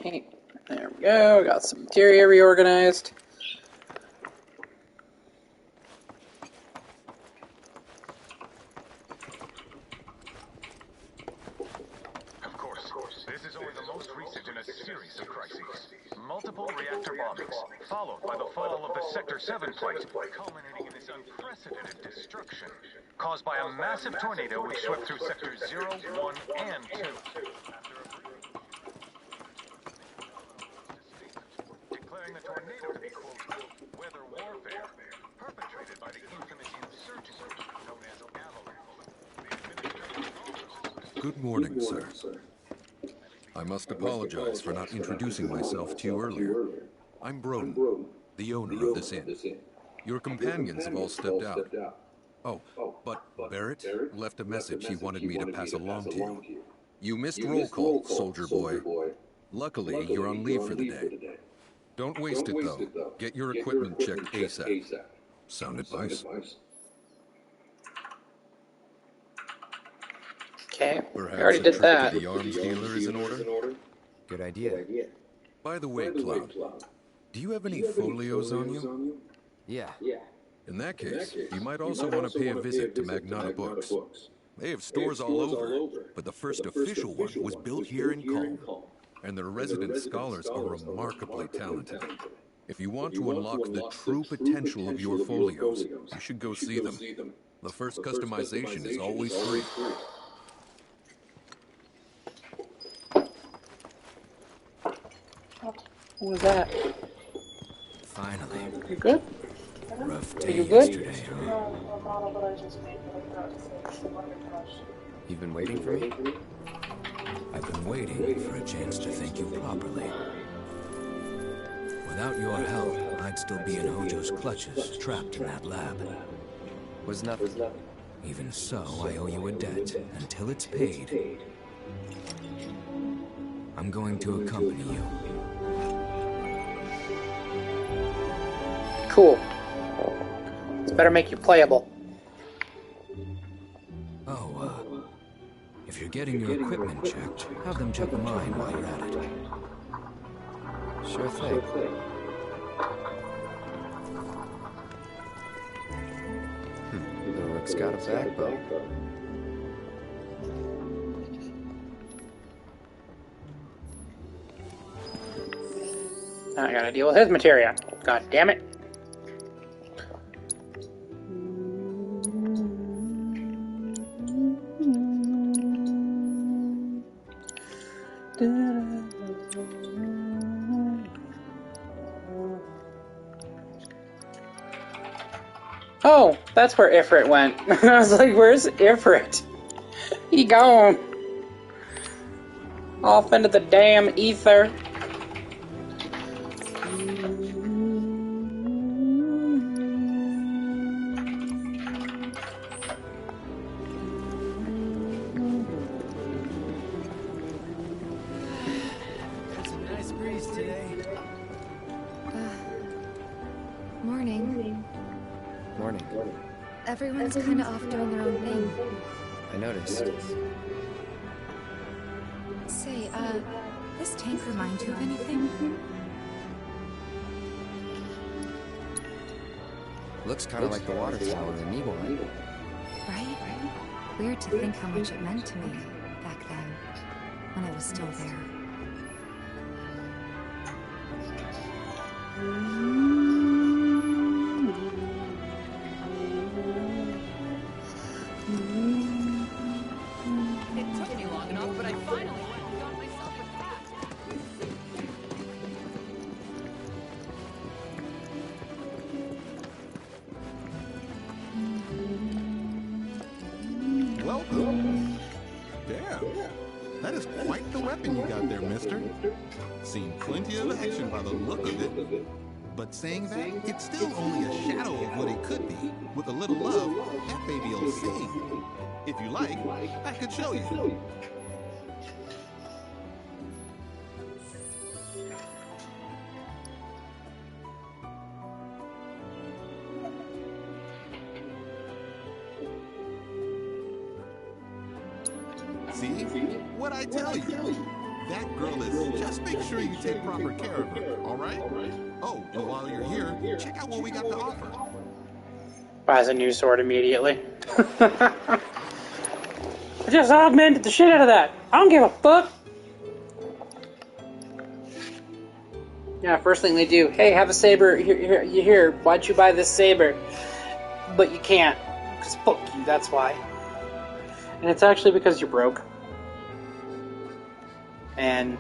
Okay, there we go. Got some materia reorganized. Of course, this is only the most recent in a series of crises. Multiple reactor bombings, followed by the fall of the Sector 7 plate, culminating in this unprecedented destruction, caused by a massive tornado which swept through Sectors 0, 1, and 2. Declaring the tornado to be, quote, weather warfare, perpetrated by the infamous insurgent group known as Avalanche. Good morning, sir. I must apologize for not introducing myself to you earlier. I'm Broden, the owner of this inn. Your companions have all stepped out. Oh, but Barrett left a message he wanted me to pass along to you. You missed roll call, soldier boy. Luckily, you're on leave for the day. Don't waste it, though. Get your equipment checked ASAP. Sound advice? Okay, Perhaps we already a did trip that. to the arms dealer is in order? Good idea. By the way, Cloud, do you have any folios on you? Yeah. In that case, you might also want to pay a visit to Magnata Books. They have stores all over, but the first official one was built here in Calm, and their resident scholars are remarkably talented. If you want to unlock the true potential of your folios, you should go see them. The first customization is always free. What was that? Finally. You good? Rough Are day you good? yesterday, huh? You've been waiting for me? I've been waiting for a chance to thank you properly. Without your help, I'd still be in Hojo's clutches, trapped in that lab. Was nothing. Even so, I owe you a debt. Until it's paid, I'm going to accompany you. Cool. This better make you playable. Oh, if you're getting your equipment checked, have them check mine while you're at it. Sure thing. The Rook's got a backbone. Now I gotta deal with his materia. God damn it. Oh, that's where Ifrit went. I was like, where's Ifrit? He gone. Off into the damn ether. It's a nice breeze today. Morning. Morning. Everyone's kind of off doing their own thing. I noticed. Say, this tank remind you of anything? Looks kind of like the water tower in Nibelheim. Right? Weird to think how much it meant to me back then, when it was still there. It took me long enough, but I finally went and got myself a cat. Welcome. Damn. That is quite the weapon you got there, mister. Seen plenty of action by the look of it. But saying that, it's still only a shadow of what it could be. With a little love, that baby'll sing. If you like, I could show you. See? What'd I tell you? That girl is... Just make sure you take proper care of her, all right? Oh, and while you're here, check out what we got to offer. Buys a new sword immediately. I just augmented the shit out of that. I don't give a fuck. Yeah, first thing they do, hey, have a saber. Here, why'd you buy this saber? But you can't, because fuck you, that's why. And it's actually because you're broke. And,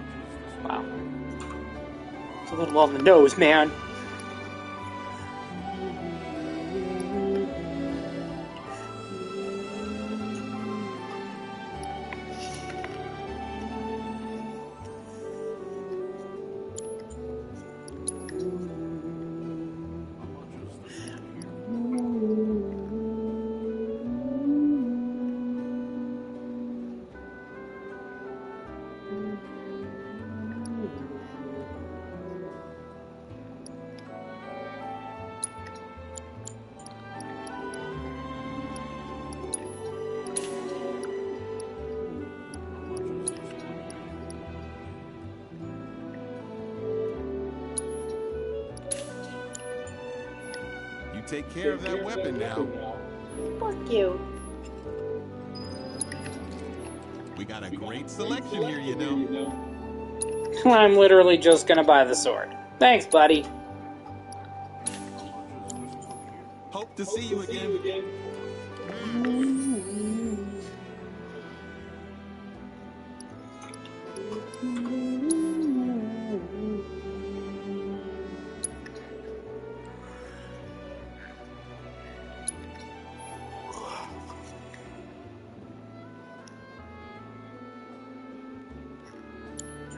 wow. It's a little on the nose, man. Take care of that weapon now. Fuck you. We got a great selection here, you know. I'm literally just gonna buy the sword. Thanks, buddy. Hope to see you again.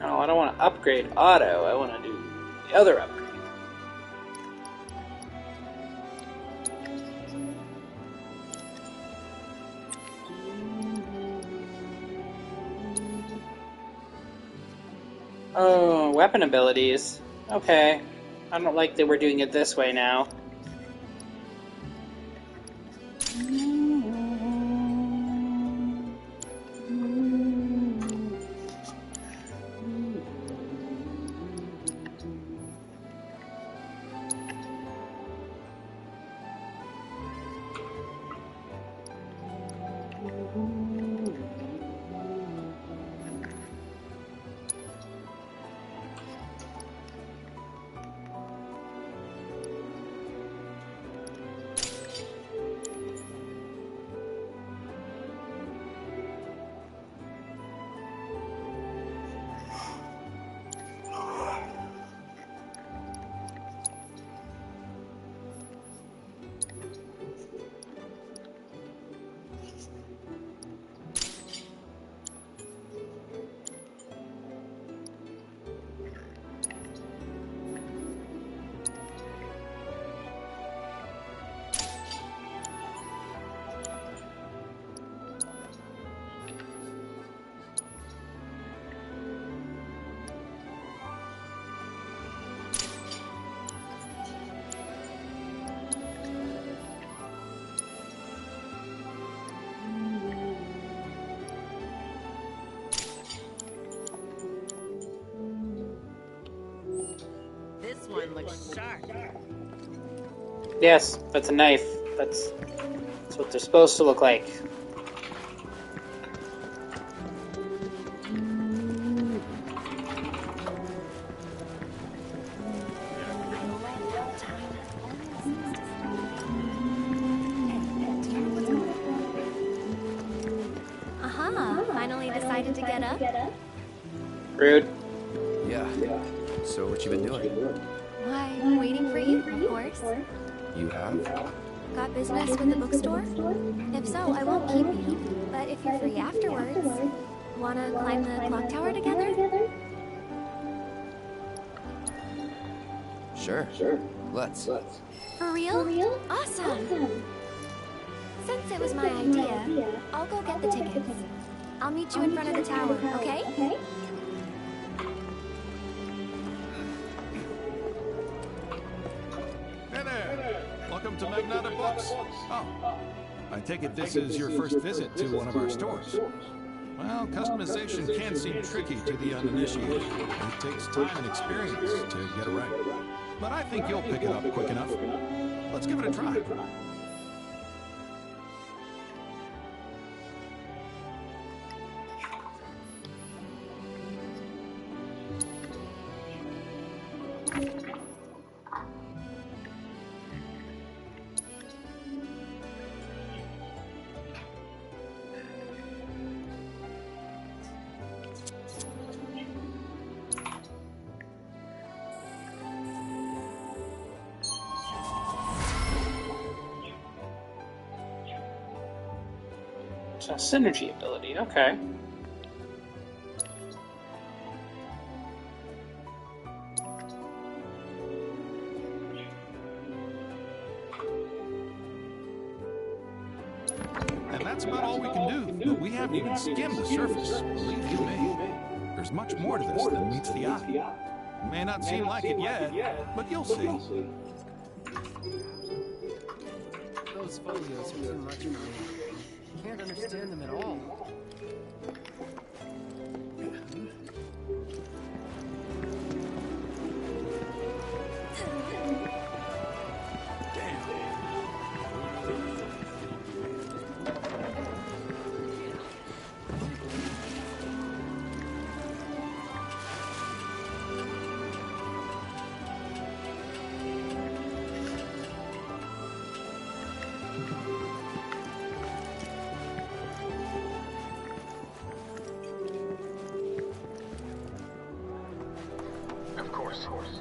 No, I don't want to upgrade auto. I want to do the other upgrade. Oh, weapon abilities. Okay. I don't like that we're doing it this way now. This one looks sharp. Yes, that's a knife. That's what they're supposed to look like. Aha, finally decided to get up? Rude. Yeah. So what you been doing? Why, waiting for you, of course. You have? Got business with the bookstore? If so, I won't keep you. But if you're free afterwards, wanna climb the clock tower together? Sure. Let's. For real? Awesome! Since it was my idea, I'll go get the tickets. I'll meet you in front of the tower, okay? Hey there. Welcome to Magnata Books. Oh, I take it this is your first visit to one of our stores. Well, customization can seem tricky to the uninitiated. It takes time and experience to get it right. But I think you'll pick it up quick enough. Let's give it a try. It's a synergy ability, okay. And that's about all we can do, but we haven't even skimmed the surface, believe you me. There's much more to this than meets the eye. It may not seem like it yet, but you'll see. Those folios are too much for me. Can't understand them at all.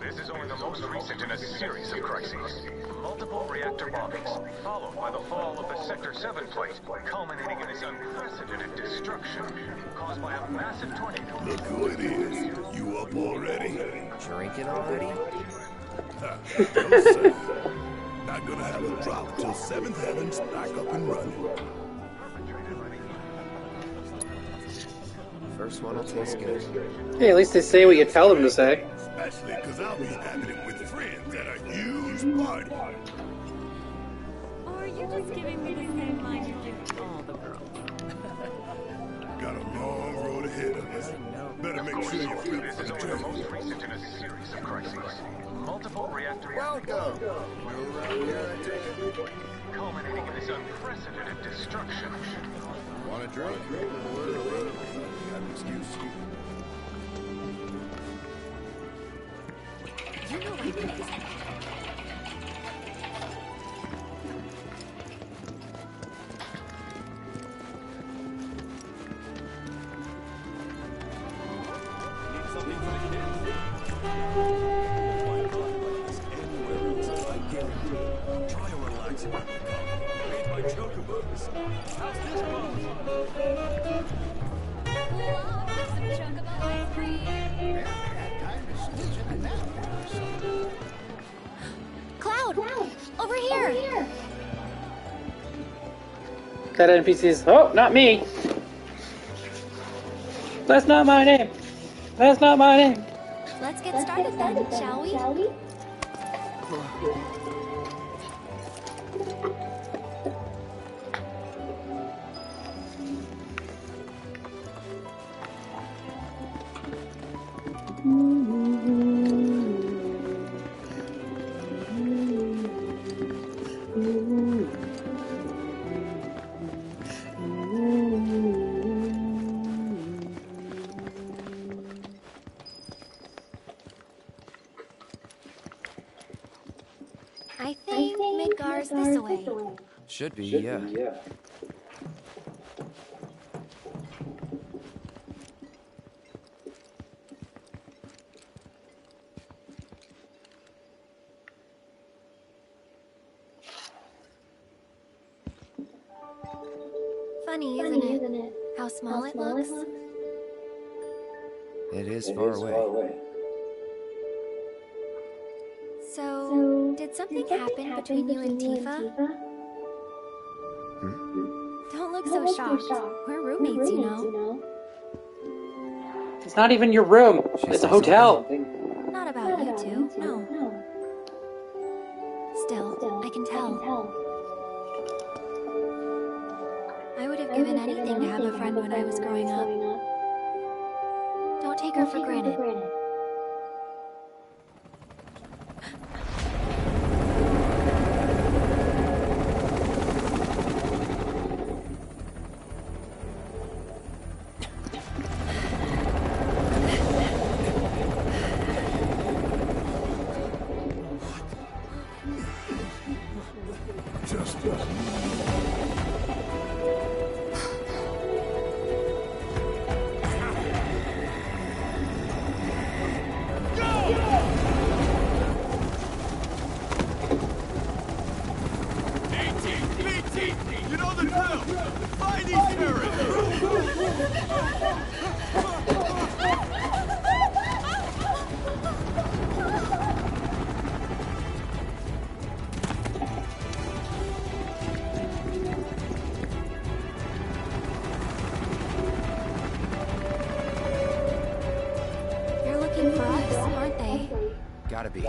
This is only the most recent in a series of crises. Multiple reactor bombings, followed by the fall of the Sector 7 plate, culminating in this unprecedented destruction caused by a massive tornado. Look who it is. You up already? Drinking already? No, sir. Not gonna have a drop till 7th Heaven's back up and running. First one will taste good. Hey, at least they say what you tell them to say. Especially because I'll be having it with friends at a huge party. Or you're just giving me the same line you give all the girls. Got a long road ahead of us. Better make sure you flip This is only the most recent in a series of crises. Multiple reactor Welcome. culminating in this unprecedented destruction. Want a drink? Excuse you. You know I think this. Try a relaxing cup made by chocobos. How's this Cloud! Over here! That NPC's, oh, not me. That's not my name. That's not my name. Let's get started then, shall we? I think Midgar's this way. Should be, yeah. Funny, isn't it? How small it looks? It is far away. So, did something happen between you and Tifa? Don't look so shocked. We're roommates, you know. It's not even your room. It's a hotel. Not about you two, no. Still, I can tell. I would have given anything to have a friend when I was growing up. Don't take her for granted. They're looking for us, aren't they? Gotta be.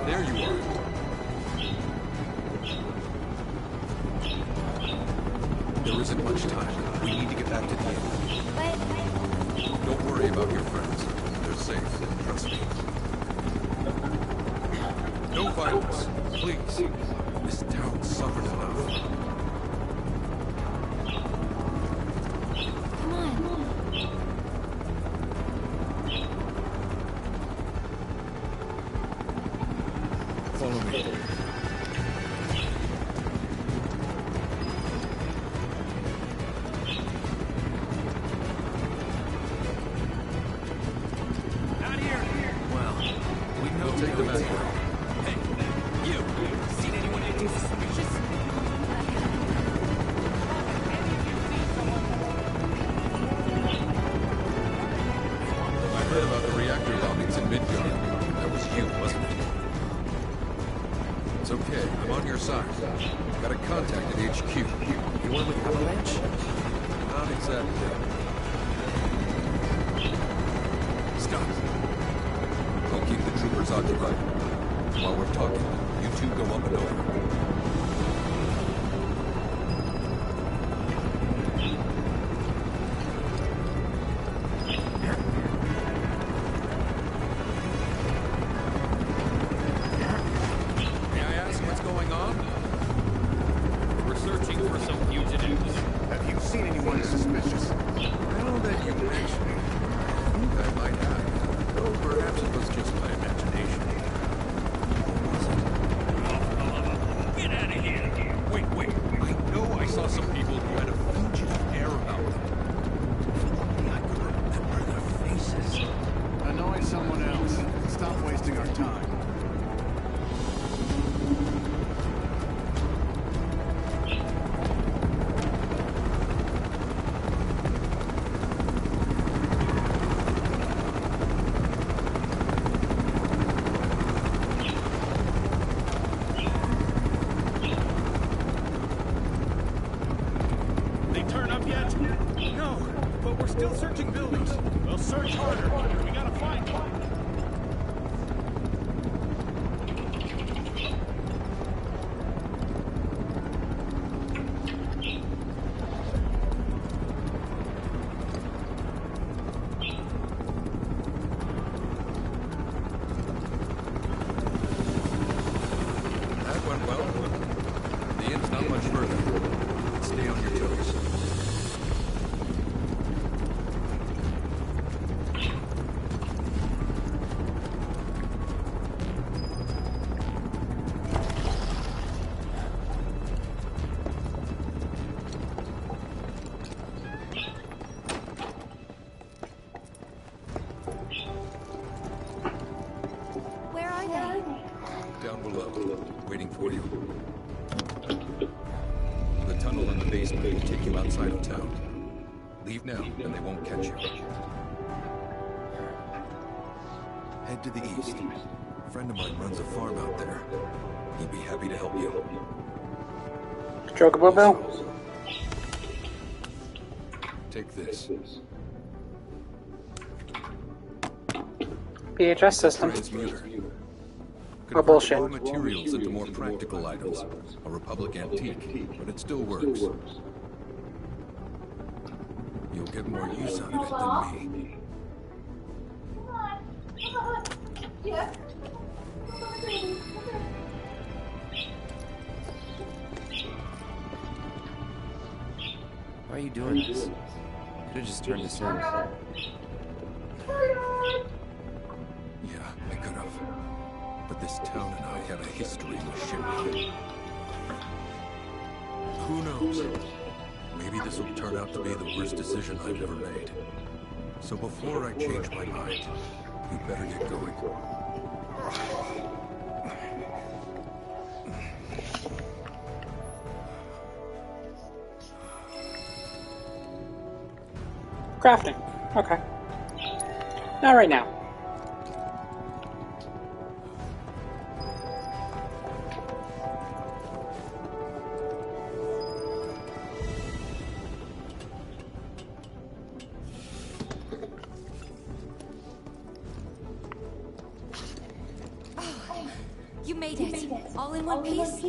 There you are. There isn't much time. We need to get back to the inn. Don't worry about your friends. They're safe. Trust me. No violence, please. This town suffered enough. Come on. Follow me. Not here. Well, we know. We'll take them back. Hey, you. Seen anyone acting suspicious? I heard about the reactor bombings in Midgard. That was you, wasn't it? It's okay. I'm on your side. Got a contact at HQ. You one with Avalanche? Not exactly. Stop. I'll keep the troopers occupied. While we're talking, you two go up and over. May I ask what's going on? We're searching for some fugitives. Have you seen anyone suspicious? Now that you mention it, I think I might have. Though perhaps it was just my imagination. Get out of here! Wait. I know I saw some people who had a fugitive air about them. If only I could remember their faces. Annoy someone else. Stop wasting our time. They turn up yet? No, but we're still searching buildings. We'll search harder. We gotta find one. That went well. The inn's not much further. Stay on your toes. below, waiting for you. The tunnel in the basement will take you outside of town. Leave now, and they won't catch you. Head to the east. A friend of mine runs a farm out there. He'd be happy to help you. Chocobo Bill? Take this. PHS system. Transmuter. Oh, bullshit. Raw materials into more practical items. A Republic antique, but it still works. You'll get more use out of it than me. Why are you doing this? You could have just turned this in. Yeah, I could have. But this town and I have a history with shipwreck. Who knows? Maybe this will turn out to be the worst decision I've ever made. So before I change my mind, you better get going. Crafting. Okay. Not right now. You made it. All in one piece?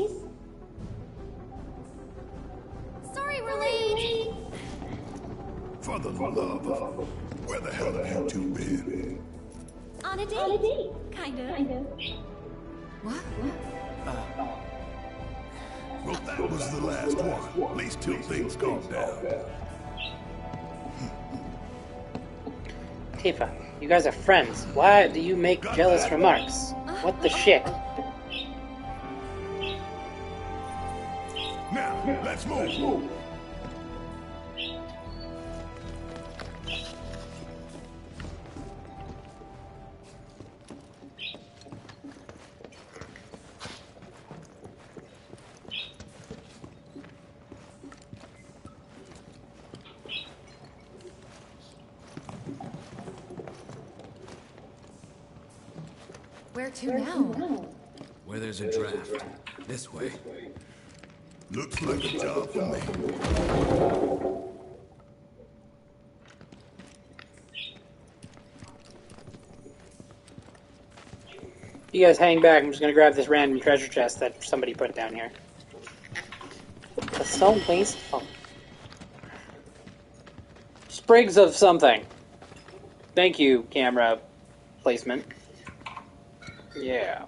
Sorry we're late. For the love of... Where the hell have you two been? On a date. Kinda. What? Well, that was the last one. At least till things calm down. Tifa, you guys are friends. Why do you make jealous remarks? What the shit? Now, let's move. Where to now? Where there's a draft. This way. Looks like a job for me. You guys hang back. I'm just gonna grab this random treasure chest that somebody put down here. That's so wasteful. Sprigs of something. Thank you, camera placement. Yeah.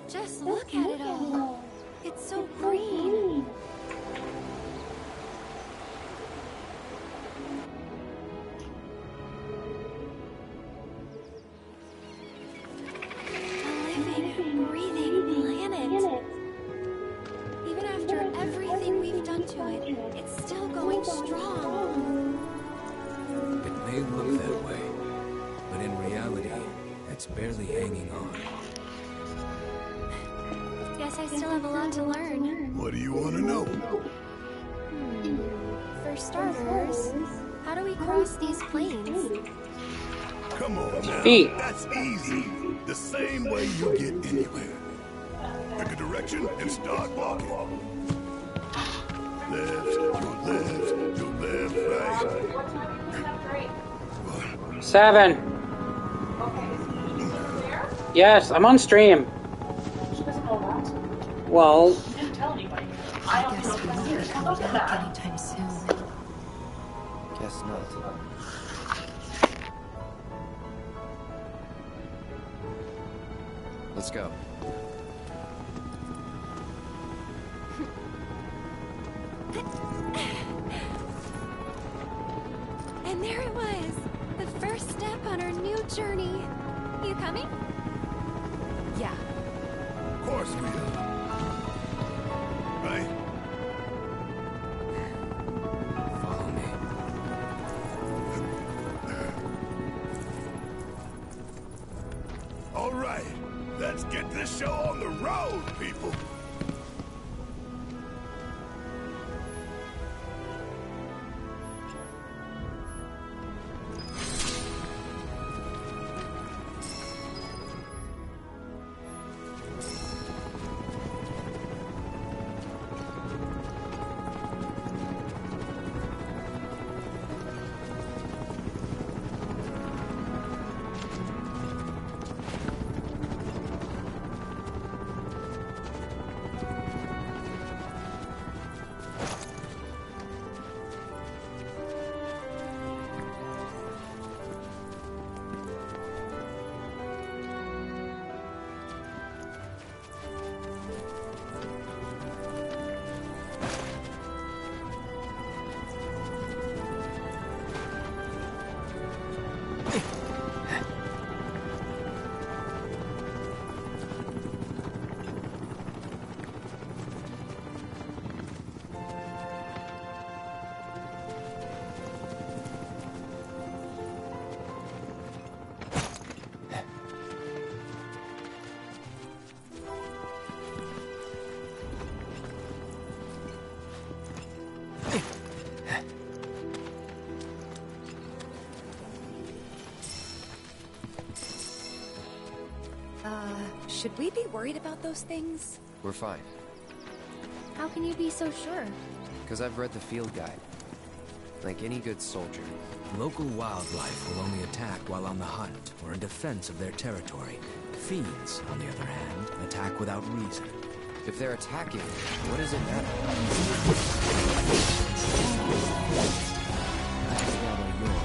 Just look at it all. It's so green. A living, breathing planet. Even after everything we've done to it, it's still going strong. It may look that way, but in reality, it's barely hanging on. Guess I still have a lot to learn. What do you want to know? For starters, how do we cross these plains? Come on now. Feet. That's easy. The same way you get anywhere. Pick a direction and start walking. Left, right. 7. Yes, I'm on stream. Well, Didn't tell anybody. I guess we won't be coming back anytime soon. Guess not. Let's go. And there it was. The first step on our new journey. You coming? Yeah. Of course we are. Right? Follow me. All right. Let's get this show on the road, people. Should we be worried about those things? We're fine. How can you be so sure? Because I've read the field guide. Like any good soldier. Local wildlife will only attack while on the hunt or in defense of their territory. Fiends, on the other hand, attack without reason. If they're attacking, what does it matter? I'd rather you're...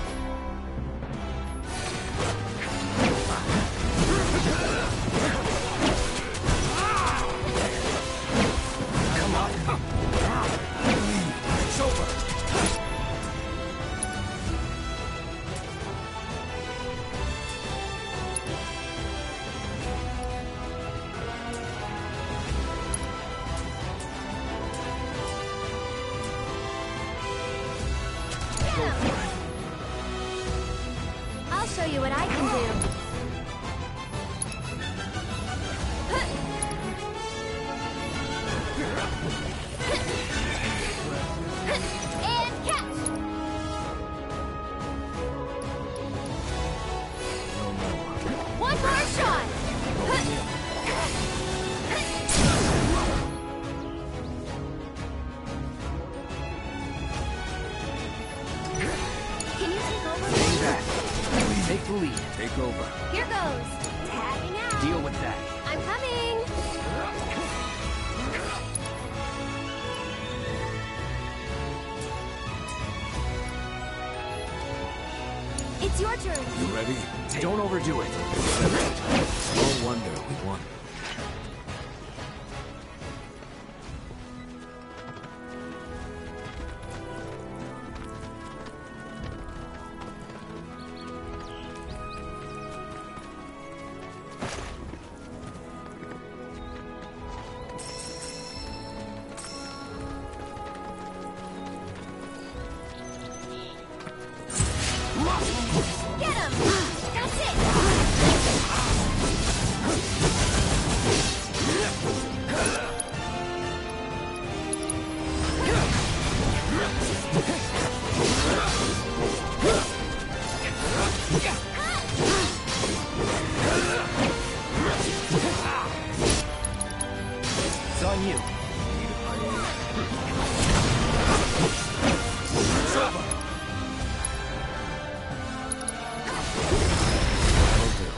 I'll show you what I can do. And catch! One more shot! Can you take over? Take the lead. Take over. Here goes. Tagging out. Deal with that. I'm coming. It's your turn. You ready? Don't overdo it. No wonder we won. Get him! That's it! It's on you. It's over. That'll do.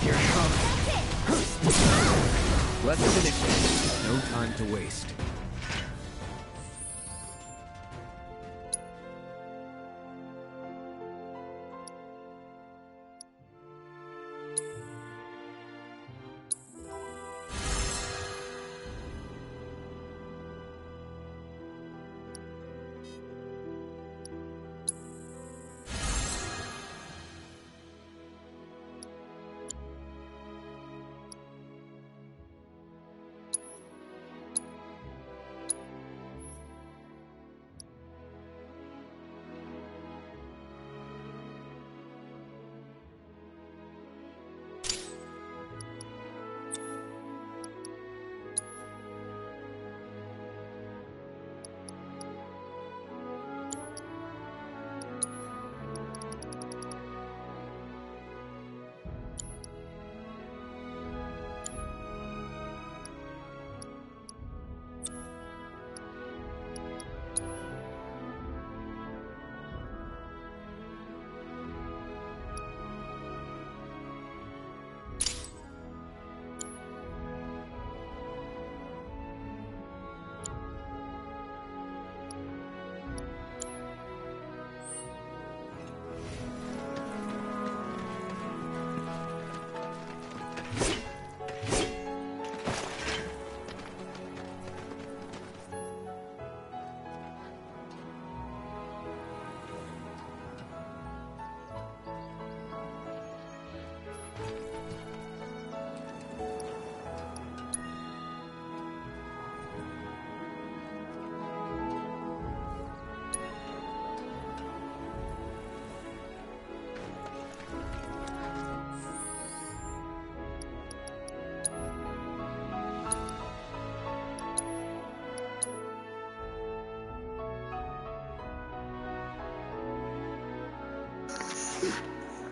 Here it comes. Let's finish it. No time to waste.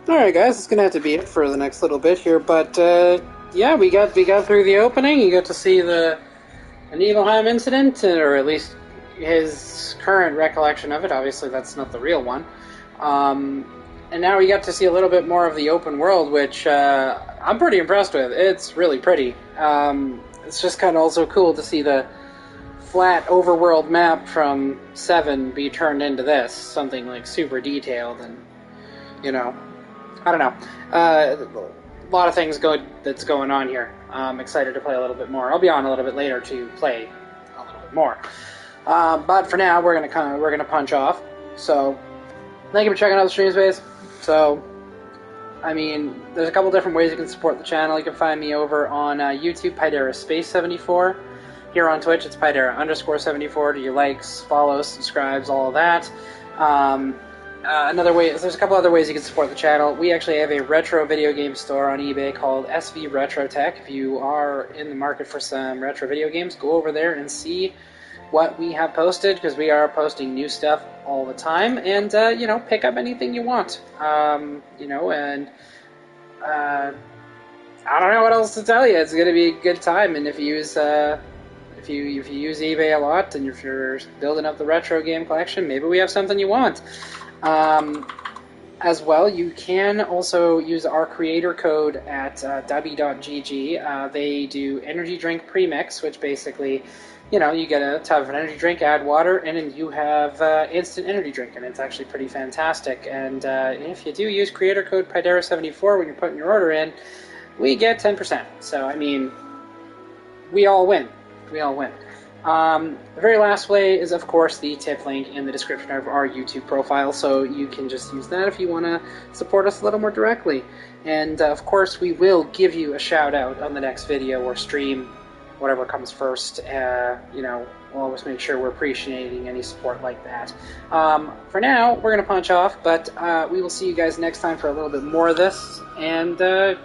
Alright guys, it's gonna have to be it for the next little bit here, but yeah, we got through the opening. You got to see the Nibelheim incident, or at least his current recollection of it. Obviously that's not the real one. And now we got to see a little bit more of the open world, which I'm pretty impressed with. It's really pretty. It's just kind of also cool to see the flat overworld map from 7 be turned into this, something like super detailed, and you know, I don't know. A lot of things that's going on here. I'm excited to play a little bit more. I'll be on a little bit later to play a little bit more. But for now, we're gonna punch off. So thank you for checking out the stream space. So, I mean, there's a couple different ways you can support the channel. You can find me over on YouTube, Pydera Space 74. Here on Twitch, it's Pydera_74. Do your likes, follows, subscribes, all of that. Another way, there's a couple other ways you can support the channel. We actually have a retro video game store on eBay called SV Retro Tech. If you are in the market for some retro video games, go over there and see what we have posted, because we are posting new stuff all the time. And you know, pick up anything you want. You know, and I don't know what else to tell you. It's going to be a good time, and if you use if you use eBay a lot, and if you're building up the retro game collection, maybe we have something you want. As well, you can also use our creator code at w.gg. They do energy drink premix, which basically, you know, you get a tub of an energy drink, add water, and then you have instant energy drink, and it's actually pretty fantastic. And if you do use creator code Pydera74 when you're putting your order in, we get 10%. So, I mean, we all win. We all win. The very last way is, of course, the tip link in the description of our YouTube profile, so you can just use that if you want to support us a little more directly. And, of course, we will give you a shout-out on the next video or stream, whatever comes first. You know, we'll always make sure we're appreciating any support like that. For now, we're going to punch off, but we will see you guys next time for a little bit more of this. And,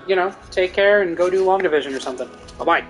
you know, take care and go do Long Division or something. Bye-bye.